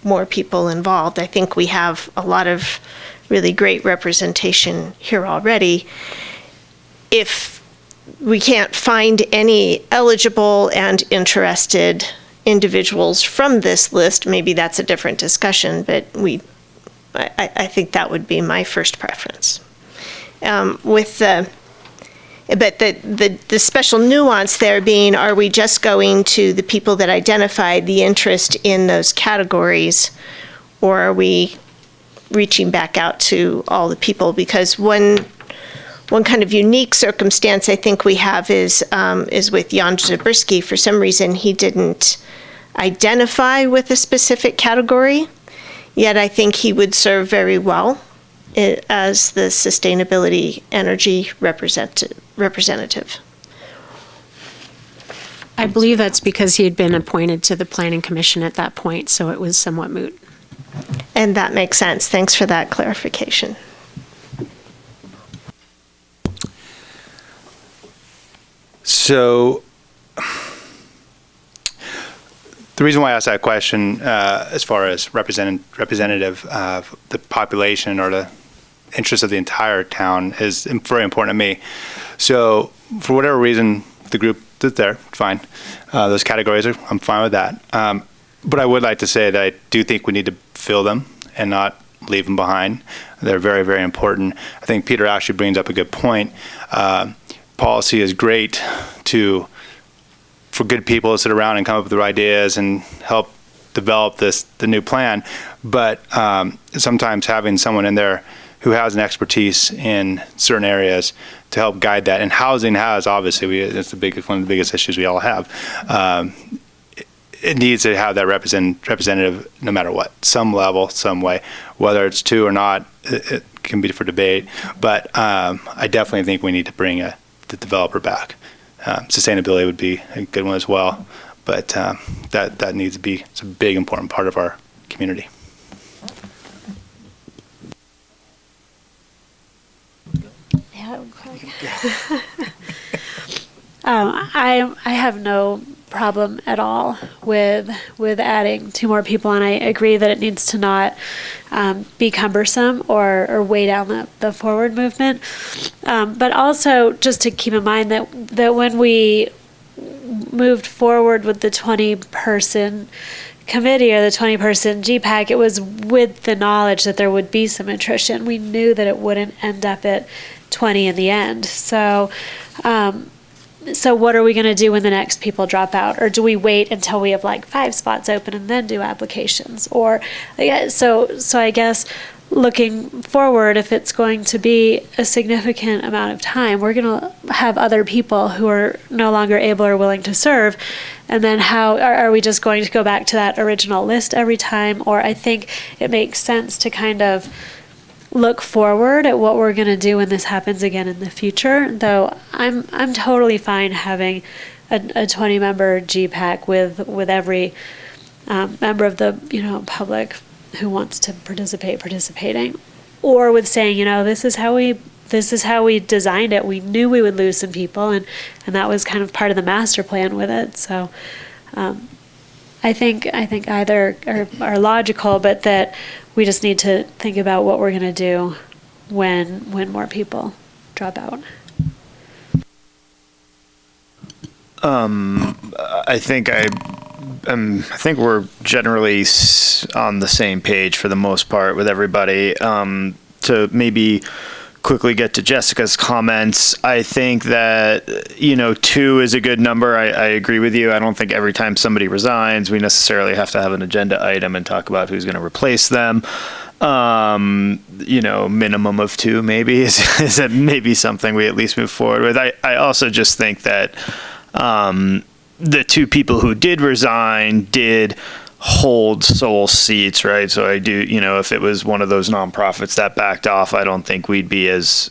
more people involved. I think we have a lot of really great representation here already. If we can't find any eligible and interested individuals from this list, maybe that's a different discussion, but I think that would be my first preference. With the But the special nuance there being, are we just going to the people that identified the interest in those categories, or are we reaching back out to all the people? Because one kind of unique circumstance I think we have is with Jan Zabriskie. For some reason, he didn't identify with a specific category, yet I think he would serve very well as the sustainability energy representative. I believe that's because he had been appointed to the Planning Commission at that point, so it was somewhat moot. And that makes sense. Thanks for that clarification. So the reason why I asked that question, as far as representative of the population or the interests of the entire town, is very important to me. So for whatever reason, the group that's there, fine. Those categories I'm fine with that. But I would like to say that I do think we need to fill them and not leave them behind. They're very, very important. I think Peter actually brings up a good point. Policy is great for good people to sit around and come up with their ideas and help develop the new plan. But sometimes having someone in there who has an expertise in certain areas to help guide that. And housing has, obviously, it's one of the biggest issues we all have. It needs to have that representative no matter what, some level, some way. Whether it's two or not, it can be for debate. But I definitely think we need to bring the developer back. Sustainability would be a good one as well. But that needs to be, it's a big, important part of our community. I have no problem at all with adding 2 more people, and I agree that it needs to not be cumbersome or weigh down the forward movement. But also just to keep in mind that when we moved forward with the 20-person committee or the 20-person GPAC, it was with the knowledge that there would be some attrition. We knew that it wouldn't end up at 20 in the end. So what are we going to do when the next people drop out? Or do we wait until we have like 5 spots open and then do applications? Or so I guess looking forward, if it's going to be a significant amount of time, we're going to have other people who are no longer able or willing to serve. And then how are we just going to go back to that original list every time? Or I think it makes sense to kind of look forward at what we're going to do when this happens again in the future. Though I'm totally fine having a 20-member GPAC with every member of the public who wants to participating, or with saying, this is how we designed it. We knew we would lose some people, and that was kind of part of the master plan with it. So I think either are logical, but that we just need to think about what we're going to do when more people drop out. I think we're generally on the same page for the most part with everybody. To maybe quickly get to Jessica's comments, I think that 2 is a good number. I agree with you. I don't think every time somebody resigns, we necessarily have to have an agenda item and talk about who's going to replace them. Minimum of 2 maybe is maybe something we at least move forward with. I also just think that the 2 people who did resign did hold sole seats, right? So I do, if it was one of those nonprofits that backed off, I don't think we'd be as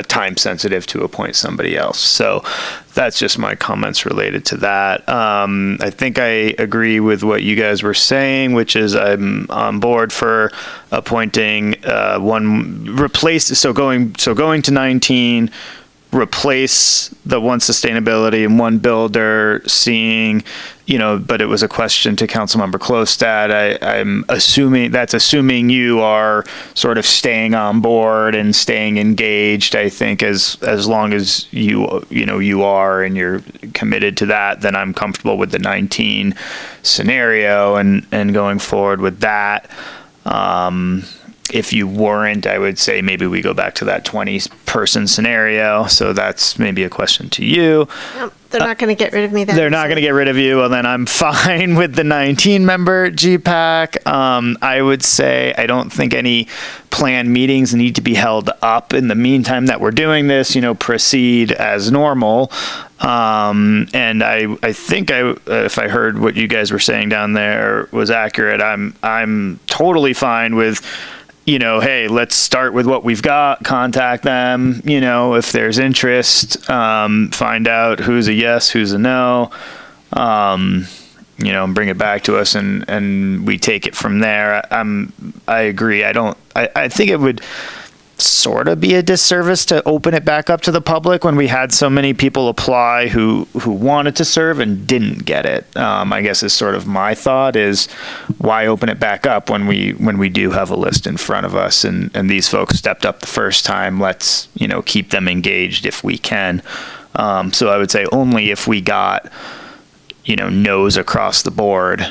time sensitive to appoint somebody else. So that's just my comments related to that. I think I agree with what you guys were saying, which is I'm on board for appointing going to 19. Replace the one sustainability and one builder, seeing, but it was a question to Councilmember Klostad. I'm assuming you are sort of staying on board and staying engaged. I think as long as you are and you're committed to that, then I'm comfortable with the 19 scenario and going forward with that. if you weren't, I would say maybe we go back to that 20-person scenario. So that's maybe a question to you. Yep, they're not going to get rid of me then. They're not going to get rid of you. Well, then I'm fine with the 19-member GPAC. I would say I don't think any planned meetings need to be held up in the meantime that we're doing this. Proceed as normal. And I think if I heard what you guys were saying down there was accurate, I'm totally fine with, hey, let's start with what we've got, contact them, if there's interest, find out who's a yes, who's a no, and bring it back to us and we take it from there. I agree. I think it would sort of be a disservice to open it back up to the public when we had so many people apply who wanted to serve and didn't get it. I guess is sort of my thought is why open it back up when we do have a list in front of us and these folks stepped up the first time. Let's keep them engaged if we can. So I would say only if we got no's across the board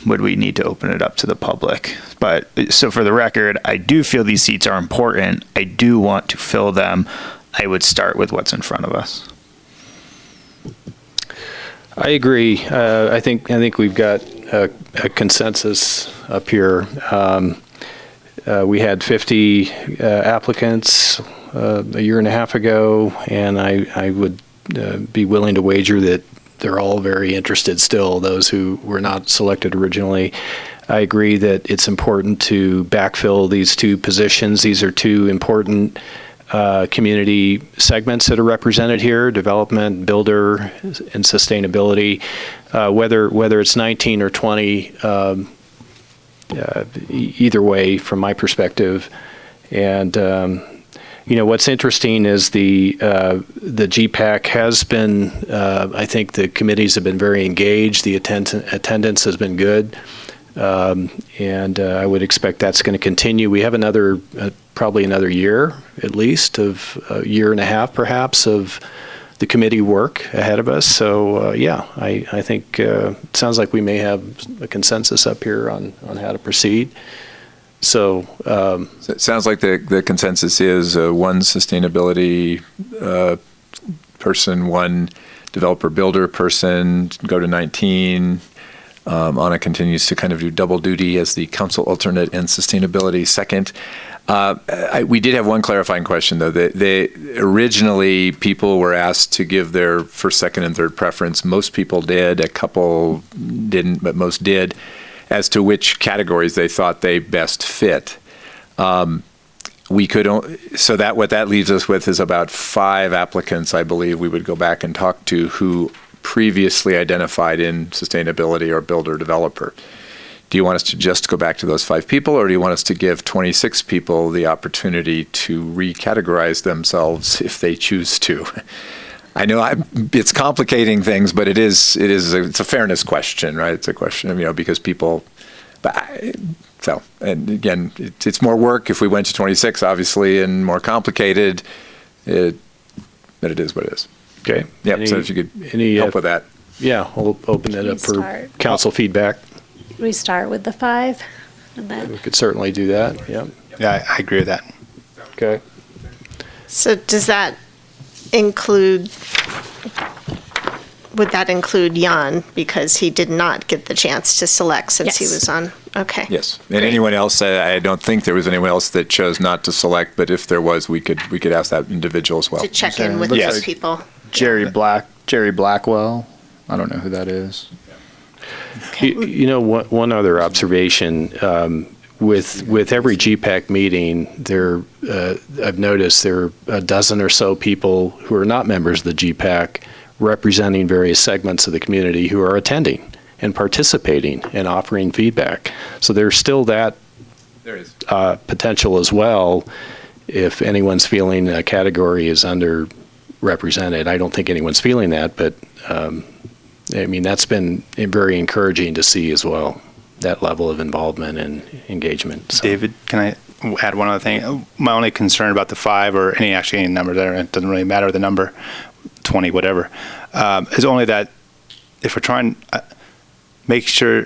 would we need to open it up to the public. But so for the record, I do feel these seats are important. I do want to fill them. I would start with what's in front of us. I agree. I think we've got a consensus up here. We had 50 applicants a year and a half ago, and I would be willing to wager that they're all very interested still, those who were not selected originally. I agree that it's important to backfill these two positions. These are two important community segments that are represented here: development, builder, and sustainability. Whether it's 19 or 20, either way, from my perspective. And what's interesting is the GPAC has been. I think the committees have been very engaged. The attendance has been good. And I would expect that's going to continue. We have probably another year, at least, of a year and a half, perhaps, of the committee work ahead of us. So, I think it sounds like we may have a consensus up here on how to proceed. So it sounds like the consensus is one sustainability person, one developer builder person, go to 19. Anna continues to kind of do double duty as the council alternate and sustainability second. We did have one clarifying question, though. Originally, people were asked to give their first, second, and third preference. Most people did. A couple didn't, but most did, as to which categories they thought they best fit. What that leaves us with is about 5 applicants, I believe, we would go back and talk to who previously identified in sustainability or builder developer. Do you want us to just go back to those 5 people, or do you want us to give 26 people the opportunity to recategorize themselves if they choose to? I know it's complicating things, but it's a fairness question, right? It's a question of, because people, and again, it's more work if we went to 26, obviously, and more complicated, but it is what it is. Okay. Yeah. So if you could help with that. Yeah, we'll open it up for council feedback. We start with the 5, and then We could certainly do that. Yeah. Yeah, I agree with that. Okay. So does that would that include Jan, because he did not get the chance to select since he was on? Okay. Yes. And anyone else, I don't think there was anyone else that chose not to select, but if there was, we could ask that individual as well. To check in with those people. Jerry Blackwell. I don't know who that is. Okay. One other observation, with every GPAC meeting, I've noticed there are a dozen or so people who are not members of the GPAC representing various segments of the community who are attending and participating and offering feedback. So there's still that potential as well if anyone's feeling a category is underrepresented. I don't think anyone's feeling that, but that's been very encouraging to see as well, that level of involvement and engagement. So. David, can I add one other thing? My only concern about the 5 or any number there, it doesn't really matter the number, 20, whatever, is only that if we're trying making sure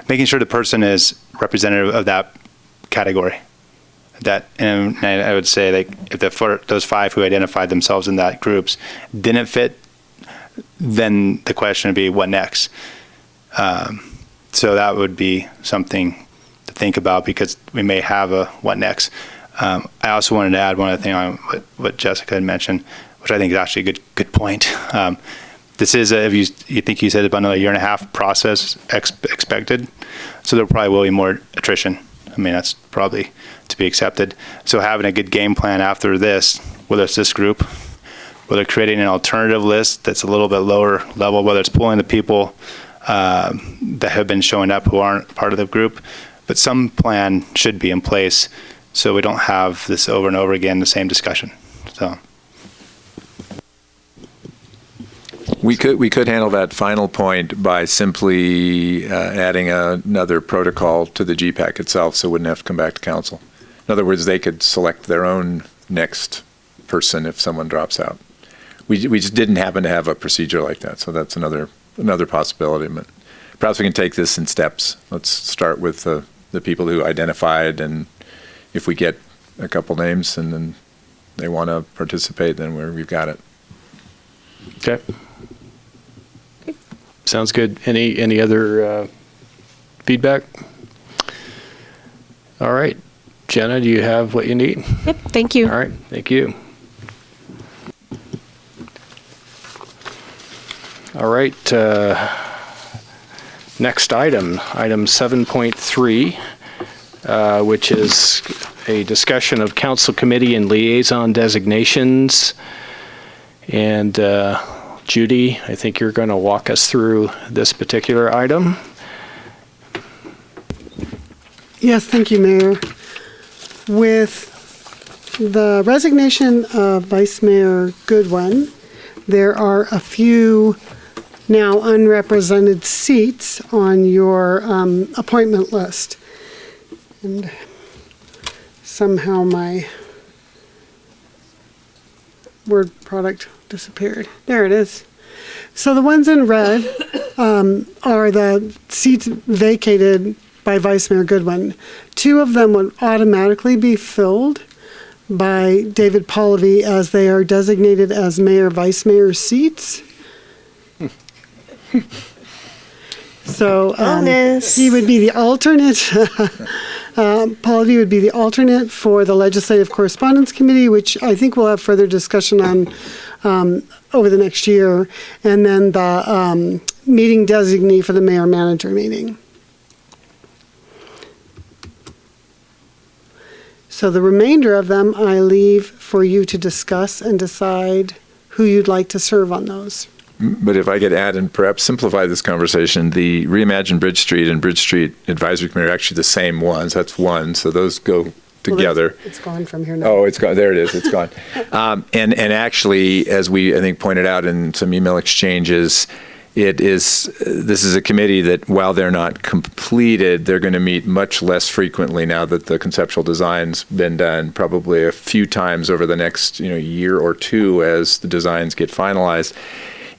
the person is representative of that category. That, and I would say, like, if those 5 who identified themselves in that groups didn't fit, then the question would be, what next? So that would be something to think about, because we may have a what next. I also wanted to add one other thing on what Jessica had mentioned, which I think is actually a good point. This is, if you think you said about another 1.5-year process expected, so there probably will be more attrition. I mean, that's probably to be accepted. So having a good game plan after this, whether it's this group, whether creating an alternative list that's a little bit lower level, whether it's pulling the people that have been showing up who aren't part of the group, but some plan should be in place so we don't have this over and over again, the same discussion. So. We could handle that final point by simply adding another protocol to the GPAC itself, so it wouldn't have to come back to council. In other words, they could select their own next person if someone drops out. We just didn't happen to have a procedure like that, so that's another possibility. But perhaps we can take this in steps. Let's start with the people who identified, and if we get a couple names and then they want to participate, then we've got it. Okay. Sounds good. Any other feedback? All right. Jenna, do you have what you need? Yep, thank you. All right, thank you. All right, next item 7.3, which is a discussion of council committee and liaison designations. And Judy, I think you're going to walk us through this particular item. Yes, thank you, Mayor. With the resignation of Vice Mayor Goodwin, there are a few now unrepresented seats on your appointment list. And somehow my word product disappeared. There it is. So the ones in red are the seats vacated by Vice Mayor Goodwin. 2 of them would automatically be filled by David Polivy, as they are designated as mayor, vice mayor seats. So he would be the alternate. Polivy would be the alternate for the Legislative Correspondence Committee, which I think we'll have further discussion on over the next year, and then the meeting designee for the mayor-manager meeting. So the remainder of them I leave for you to discuss and decide who you'd like to serve on those. But if I could add and perhaps simplify this conversation, the Reimagine Bridge Street and Bridge Street Advisory Committee are actually the same ones. That's one, so those go together. Well, it's gone from here now. Oh, it's gone. There it is. It's gone. And actually, as we, I think, pointed out in some email exchanges, this is a committee that, while they're not completed, they're going to meet much less frequently now that the conceptual design's been done, probably a few times over the next year or two as the designs get finalized.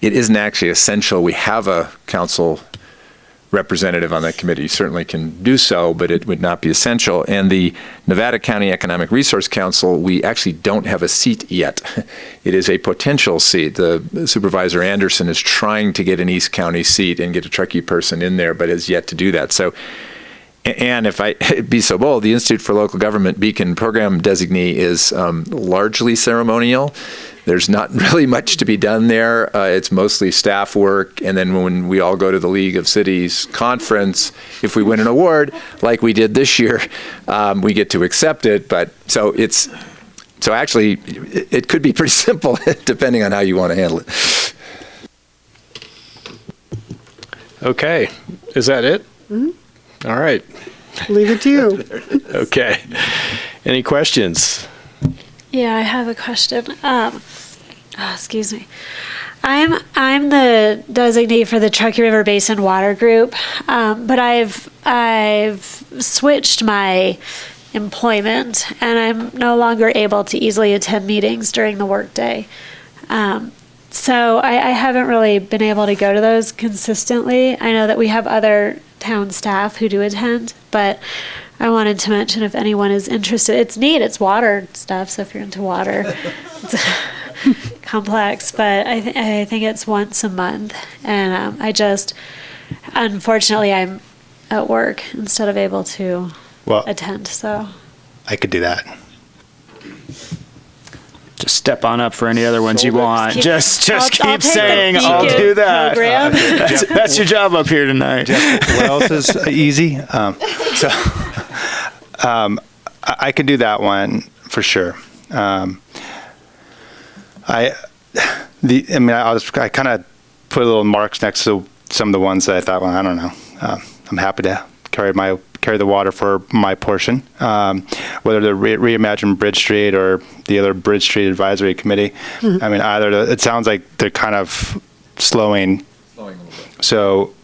It isn't actually essential we have a council representative on that committee. You certainly can do so, but it would not be essential. And the Nevada County Economic Resource Council, we actually don't have a seat yet. It is a potential seat. The Supervisor Anderson is trying to get an East County seat and get a Truckee person in there, but has yet to do that. So, and if I be so bold, the Institute for Local Government Beacon Program designee is largely ceremonial. There's not really much to be done there. It's mostly staff work. And then when we all go to the League of Cities conference, if we win an award, like we did this year, we get to accept it. But so actually, it could be pretty simple depending on how you want to handle it. Okay. Is that it? Mm-hmm. All right. Leave it to you. Okay. Any questions? Yeah, I have a question. Excuse me. I'm the designee for the Truckee River Basin Water Group, but I've switched my employment, and I'm no longer able to easily attend meetings during the workday. So I haven't really been able to go to those consistently. I know that we have other town staff who do attend, but I wanted to mention if anyone is interested. It's neat. It's water stuff. So if you're into water, it's complex. But I think it's once a month, and unfortunately, I'm at work instead of able to attend. So I could do that. Just step on up for any other ones you want. Just I'll keep take the saying, I'll Beacon do that. program. That's your job up here tonight. What else is easy? I could do that one for sure. I kind of put little marks next to some of the ones that I thought, well, I don't know. I'm happy to carry the water for my portion, whether the Reimagine Bridge Street or the other Bridge Street Advisory Committee. Mm-hmm. I mean, it sounds like they're kind of slowing a little bit. So,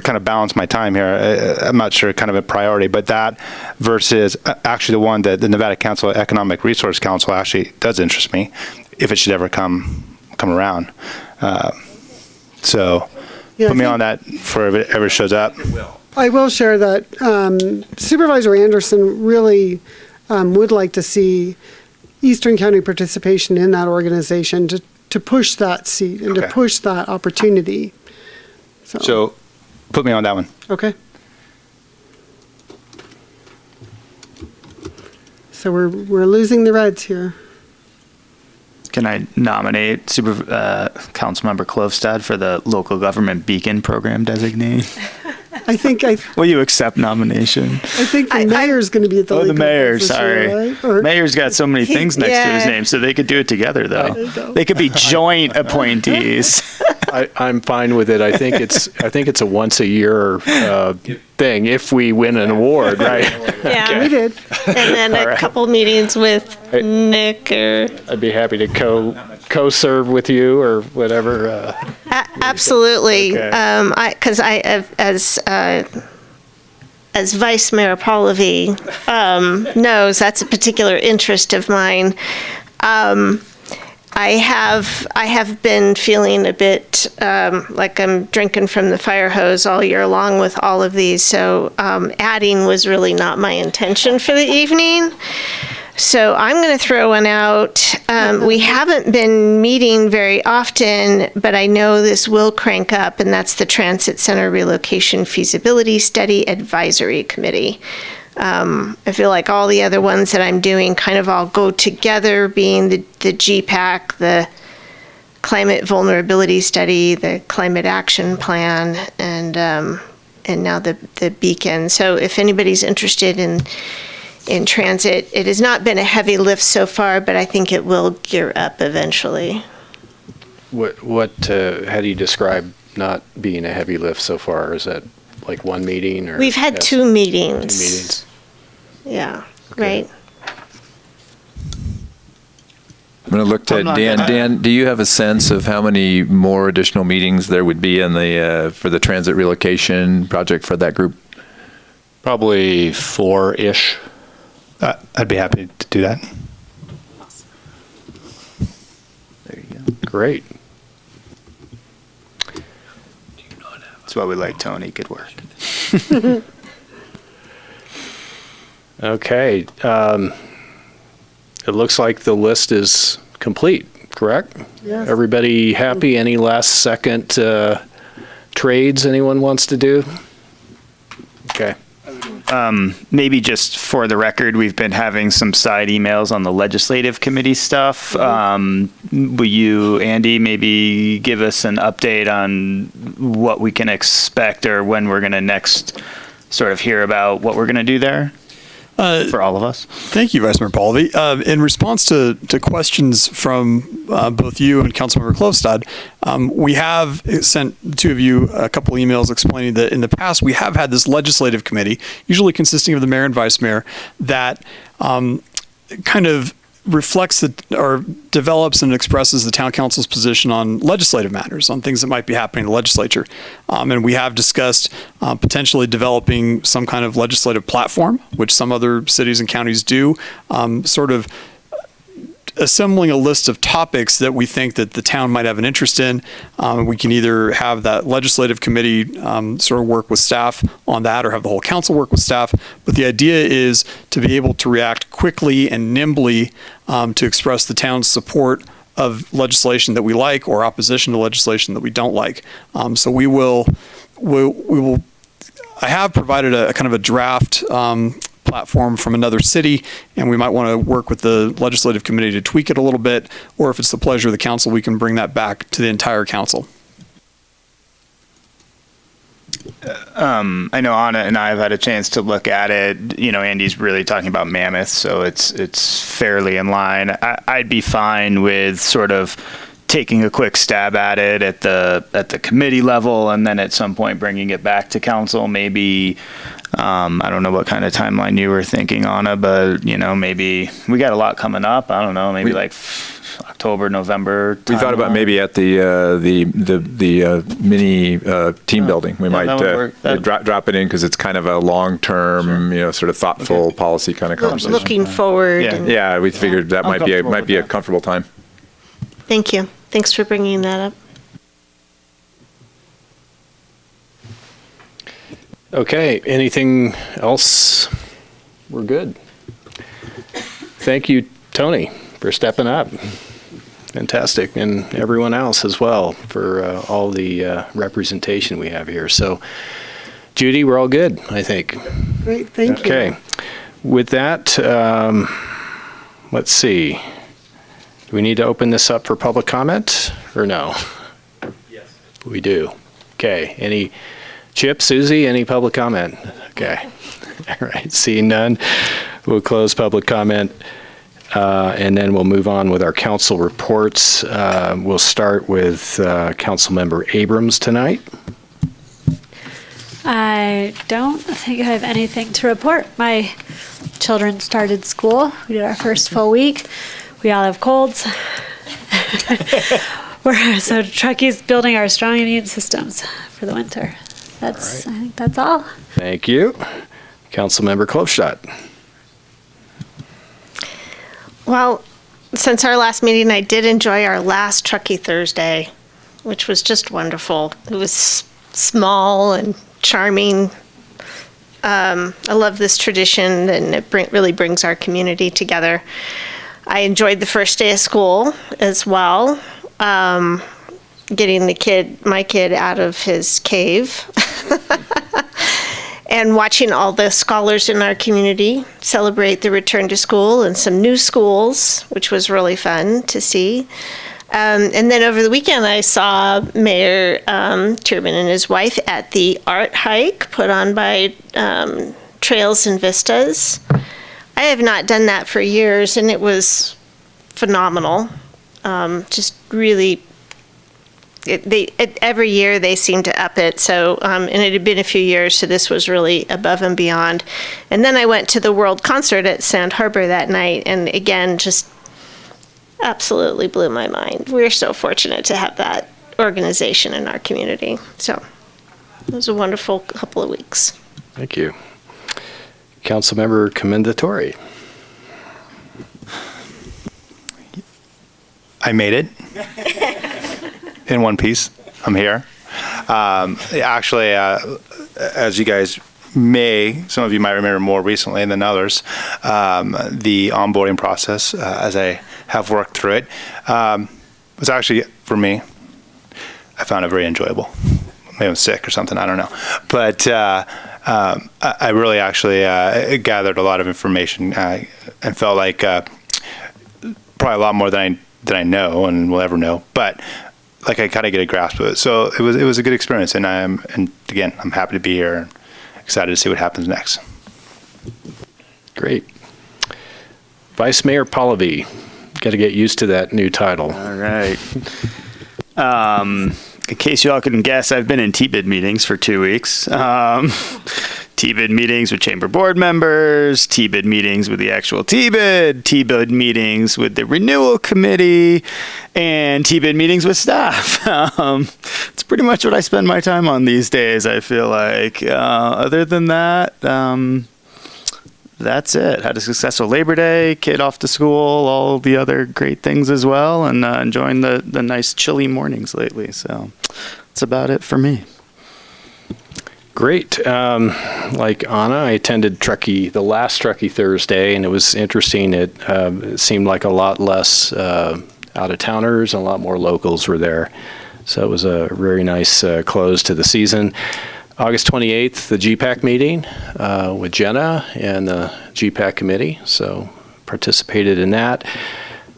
kind of balance my time here. I'm not sure kind of a priority, but that versus actually the one that the Nevada Council Economic Resource Council actually does interest me if it should ever come around. So put me on that for if it ever shows up. I will share that Supervisor Anderson really would like to see Eastern County participation in that organization to push that seat and to push that opportunity. So put me on that one. Okay. So we're losing the Reds here. Can I nominate Councilmember Klofstad for the local government beacon program designee? Will you accept nomination? I think the mayor's going to be at the the mayor, conference this sorry. year, right? Mayor's got so many things next to his name, so they could do it together, though. They could be joint appointees. I'm fine with it. I think it's a once a year thing if we win an award, right? Yeah, we did. And then a couple meetings with Nick or. I'd be happy to co-serve with you or whatever. Absolutely, Okay. because as Vice Mayor Pallavi knows, that's a particular interest of mine. I have been feeling a bit like I'm drinking from the fire hose all year long with all of these. So adding was really not my intention for the evening. So I'm going to throw one out. We haven't been meeting very often, but I know this will crank up, and that's the Transit Center Relocation Feasibility Study Advisory Committee. I feel like all the other ones that I'm doing kind of all go together, being the GPAC, the Climate Vulnerability Study, the Climate Action Plan, and now the Beacon. So if anybody's interested in transit, it has not been a heavy lift so far, but I think it will gear up eventually. How do you describe not being a heavy lift so far? Is that like one meeting or? We've had two meetings. 2 meetings. Yeah, Okay. right. I'm going to look to Dan. Dan, do you have a sense of how many more additional meetings there would be in for the transit relocation project for that group? Probably 4-ish. I'd be happy to do that. There you go. Great. That's why we like Tony. Good work. Okay. It looks like the list is complete, correct? Yes. Everybody happy? Any last second trades anyone wants to do? Okay. Maybe just for the record, we've been having some side emails on the legislative committee stuff. Will you, Andy, maybe give us an update on what we can expect or when we're going to next sort of hear about what we're going to do there? For all of us. Thank you, Vice Mayor Pallavi. In response to questions from both you and Councilmember Klofstad, we have sent the two of you a couple emails explaining that in the past we have had this legislative committee, usually consisting of the mayor and vice mayor, that kind of reflects or develops and expresses the town council's position on legislative matters, on things that might be happening in the legislature. And we have discussed potentially developing some kind of legislative platform, which some other cities and counties do, sort of assembling a list of topics that we think that the town might have an interest in. We can either have that legislative committee sort of work with staff on that, or have the whole council work with staff. But the idea is to be able to react quickly and nimbly to express the town's support of legislation that we like, or opposition to legislation that we don't like. So we will. I have provided a kind of a draft platform from another city, and we might want to work with the legislative committee to tweak it a little bit, or if it's the pleasure of the council, we can bring that back to the entire council. I know Anna and I have had a chance to look at it. You know, Andy's really talking about Mammoth, so it's fairly in line. I'd be fine with sort of taking a quick stab at it at the committee level, and then at some point bringing it back to council. Maybe I don't know what kind of timeline you were thinking, Anna, but you know, maybe we got a lot coming up. I don't know, maybe like October, November. We thought about maybe at the mini team building. We might drop it in, because it's kind of a long-term, you know, sort of thoughtful policy kind of conversation. Looking forward. Yeah, we figured that might be a comfortable time. Thank you. Thanks for bringing that up. Okay, anything else? We're good. Thank you, Tony, for stepping up. Fantastic. And everyone else as well for all the representation we have here. So, Judy, we're all good, I think. Great, thank you. Okay. With that, let's see. Do we need to open this up for public comment or no? Yes. We do. Okay. Any Chip, Susie, any public comment? Okay. All right. Seeing none, we'll close public comment, and then we'll move on with our council reports. We'll start with Councilmember Abrams tonight. I don't think I have anything to report. My children started school. We did our first full week. We all have colds. So Truckee's building our strong immune systems for the winter. I think that's all. Thank you. Councilmember Klofstadt. Well, since our last meeting, I did enjoy our last Truckee Thursday, which was just wonderful. It was small and charming. I love this tradition, and it really brings our community together. I enjoyed the first day of school as well, getting my kid out of his cave and watching all the scholars in our community celebrate the return to school and some new schools, which was really fun to see. And then over the weekend, I saw Mayor Turbin and his wife at the art hike put on by Trails and Vistas. I have not done that for years, and it was phenomenal. Just really, every year they seem to up it. So, and it had been a few years, so this was really above and beyond. And then I went to the World Concert at Sand Harbor that night, and again, just absolutely blew my mind. We're so fortunate to have that organization in our community. So, it was a wonderful couple of weeks. Thank you. Councilmember Commendatore. I made it in one piece. I'm here. Actually, as you guys some of you might remember more recently than others, the onboarding process, as I have worked through it, was actually, for me, I found it very enjoyable. Maybe I'm sick or something, I don't know. But I really actually gathered a lot of information and felt like probably a lot more than I know and will ever know. But like I kind of get a grasp of it. So it was a good experience, and again, I'm happy to be here and excited to see what happens next. Great. Vice Mayor Pallavi, got to get used to that new title. All right. In case you all couldn't guess, I've been in TBID meetings for 2 weeks. TBID meetings with chamber board members, TBID meetings with the actual TBID meetings with the renewal committee, and TBID meetings with staff. It's pretty much what I spend my time on these days, I feel like. Other than that, that's it. Had a successful Labor Day, kid off to school, all the other great things as well, and enjoying the nice chilly mornings lately. So that's about it for me. Great. Like Anna, I attended Truckee, the last Truckee Thursday, and it was interesting. It seemed like a lot less out-of-towners and a lot more locals were there. So it was a very nice close to the season. August 28th, the GPAC meeting with Jenna and the GPAC committee. So participated in that.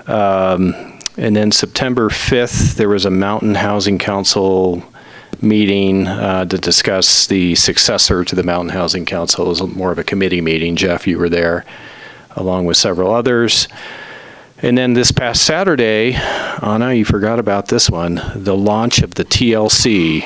And then September 5th, there was a Mountain Housing Council meeting to discuss the successor to the Mountain Housing Council. It was more of a committee meeting. Jeff, you were there, along with several others. And then this past Saturday, Anna, you forgot about this one, the launch of the TLC.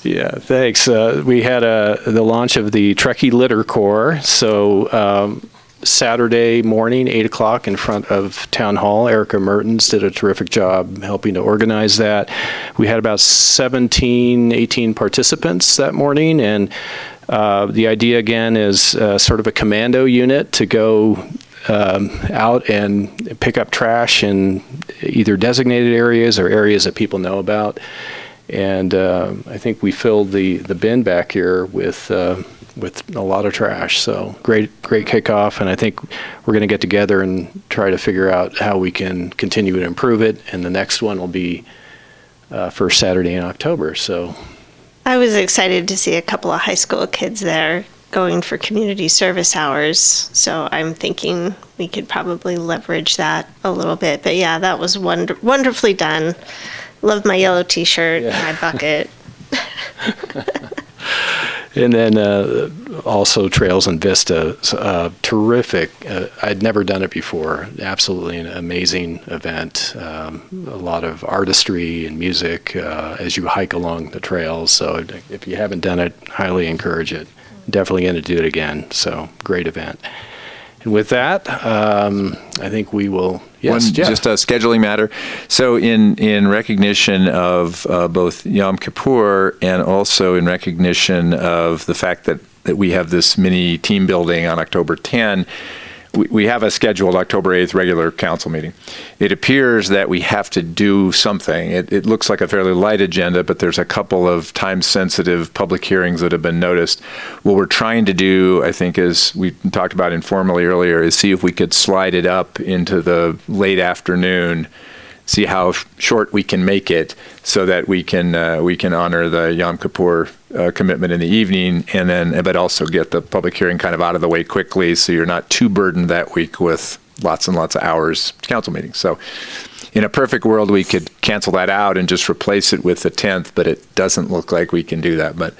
Yeah, thanks. We had the launch of the Truckee Litter Corps. So Saturday morning, 8 o'clock in front of Town Hall. Erica Mertens did a terrific job helping to organize that. We had about 17, 18 participants that morning, and the idea again is sort of a commando unit to go out and pick up trash in either designated areas or areas that people know about. And I think we filled the bin back here with a lot of trash. So great kickoff, and I think we're going to get together and try to figure out how we can continue to improve it. And the next one will be first Saturday in October. So I was excited to see a couple of high school kids there going for community service hours. So I'm thinking we could probably leverage that a little bit. But yeah, that was wonderfully done. Love my yellow T-shirt, my bucket. And then also Trails and Vista, terrific. I'd never done it before. Absolutely an amazing event. A lot of artistry and music as you hike along the trails. So if you haven't done it, highly encourage it. Definitely going to do it again. So great event. And with that, I think we will. Yes, Jeff. Just a scheduling matter. So in recognition of both Yom Kippur and also in recognition of the fact that we have this mini team building on October 10, we have a scheduled October 8th regular council meeting. It appears that we have to do something. It looks like a fairly light agenda, but there's a couple of time-sensitive public hearings that have been noticed. What we're trying to do, I think, as we talked about informally earlier, is see if we could slide it up into the late afternoon, see how short we can make it so that we can honor the Yom Kippur commitment in the evening, and then but also get the public hearing kind of out of the way quickly so you're not too burdened that week with lots and lots of hours council meetings. So in a perfect world, we could cancel that out and just replace it with the 10th, but it doesn't look like we can do that. But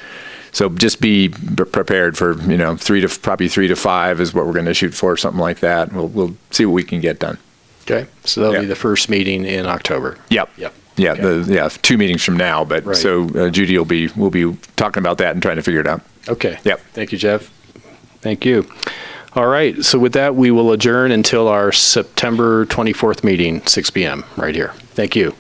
so just be prepared for, 3 to 5 is what we're going to shoot for, something like that. We'll see what we can get done. Okay, so that'll be the first meeting in October. Yep. Yeah, okay. 2 meetings from now, but right. So Judy will be talking about that and trying to figure it out. Okay. Yep. Thank you, Jeff. Thank you. All right, so with that, we will adjourn until our September 24th meeting, 6 p.m. right here. Thank you.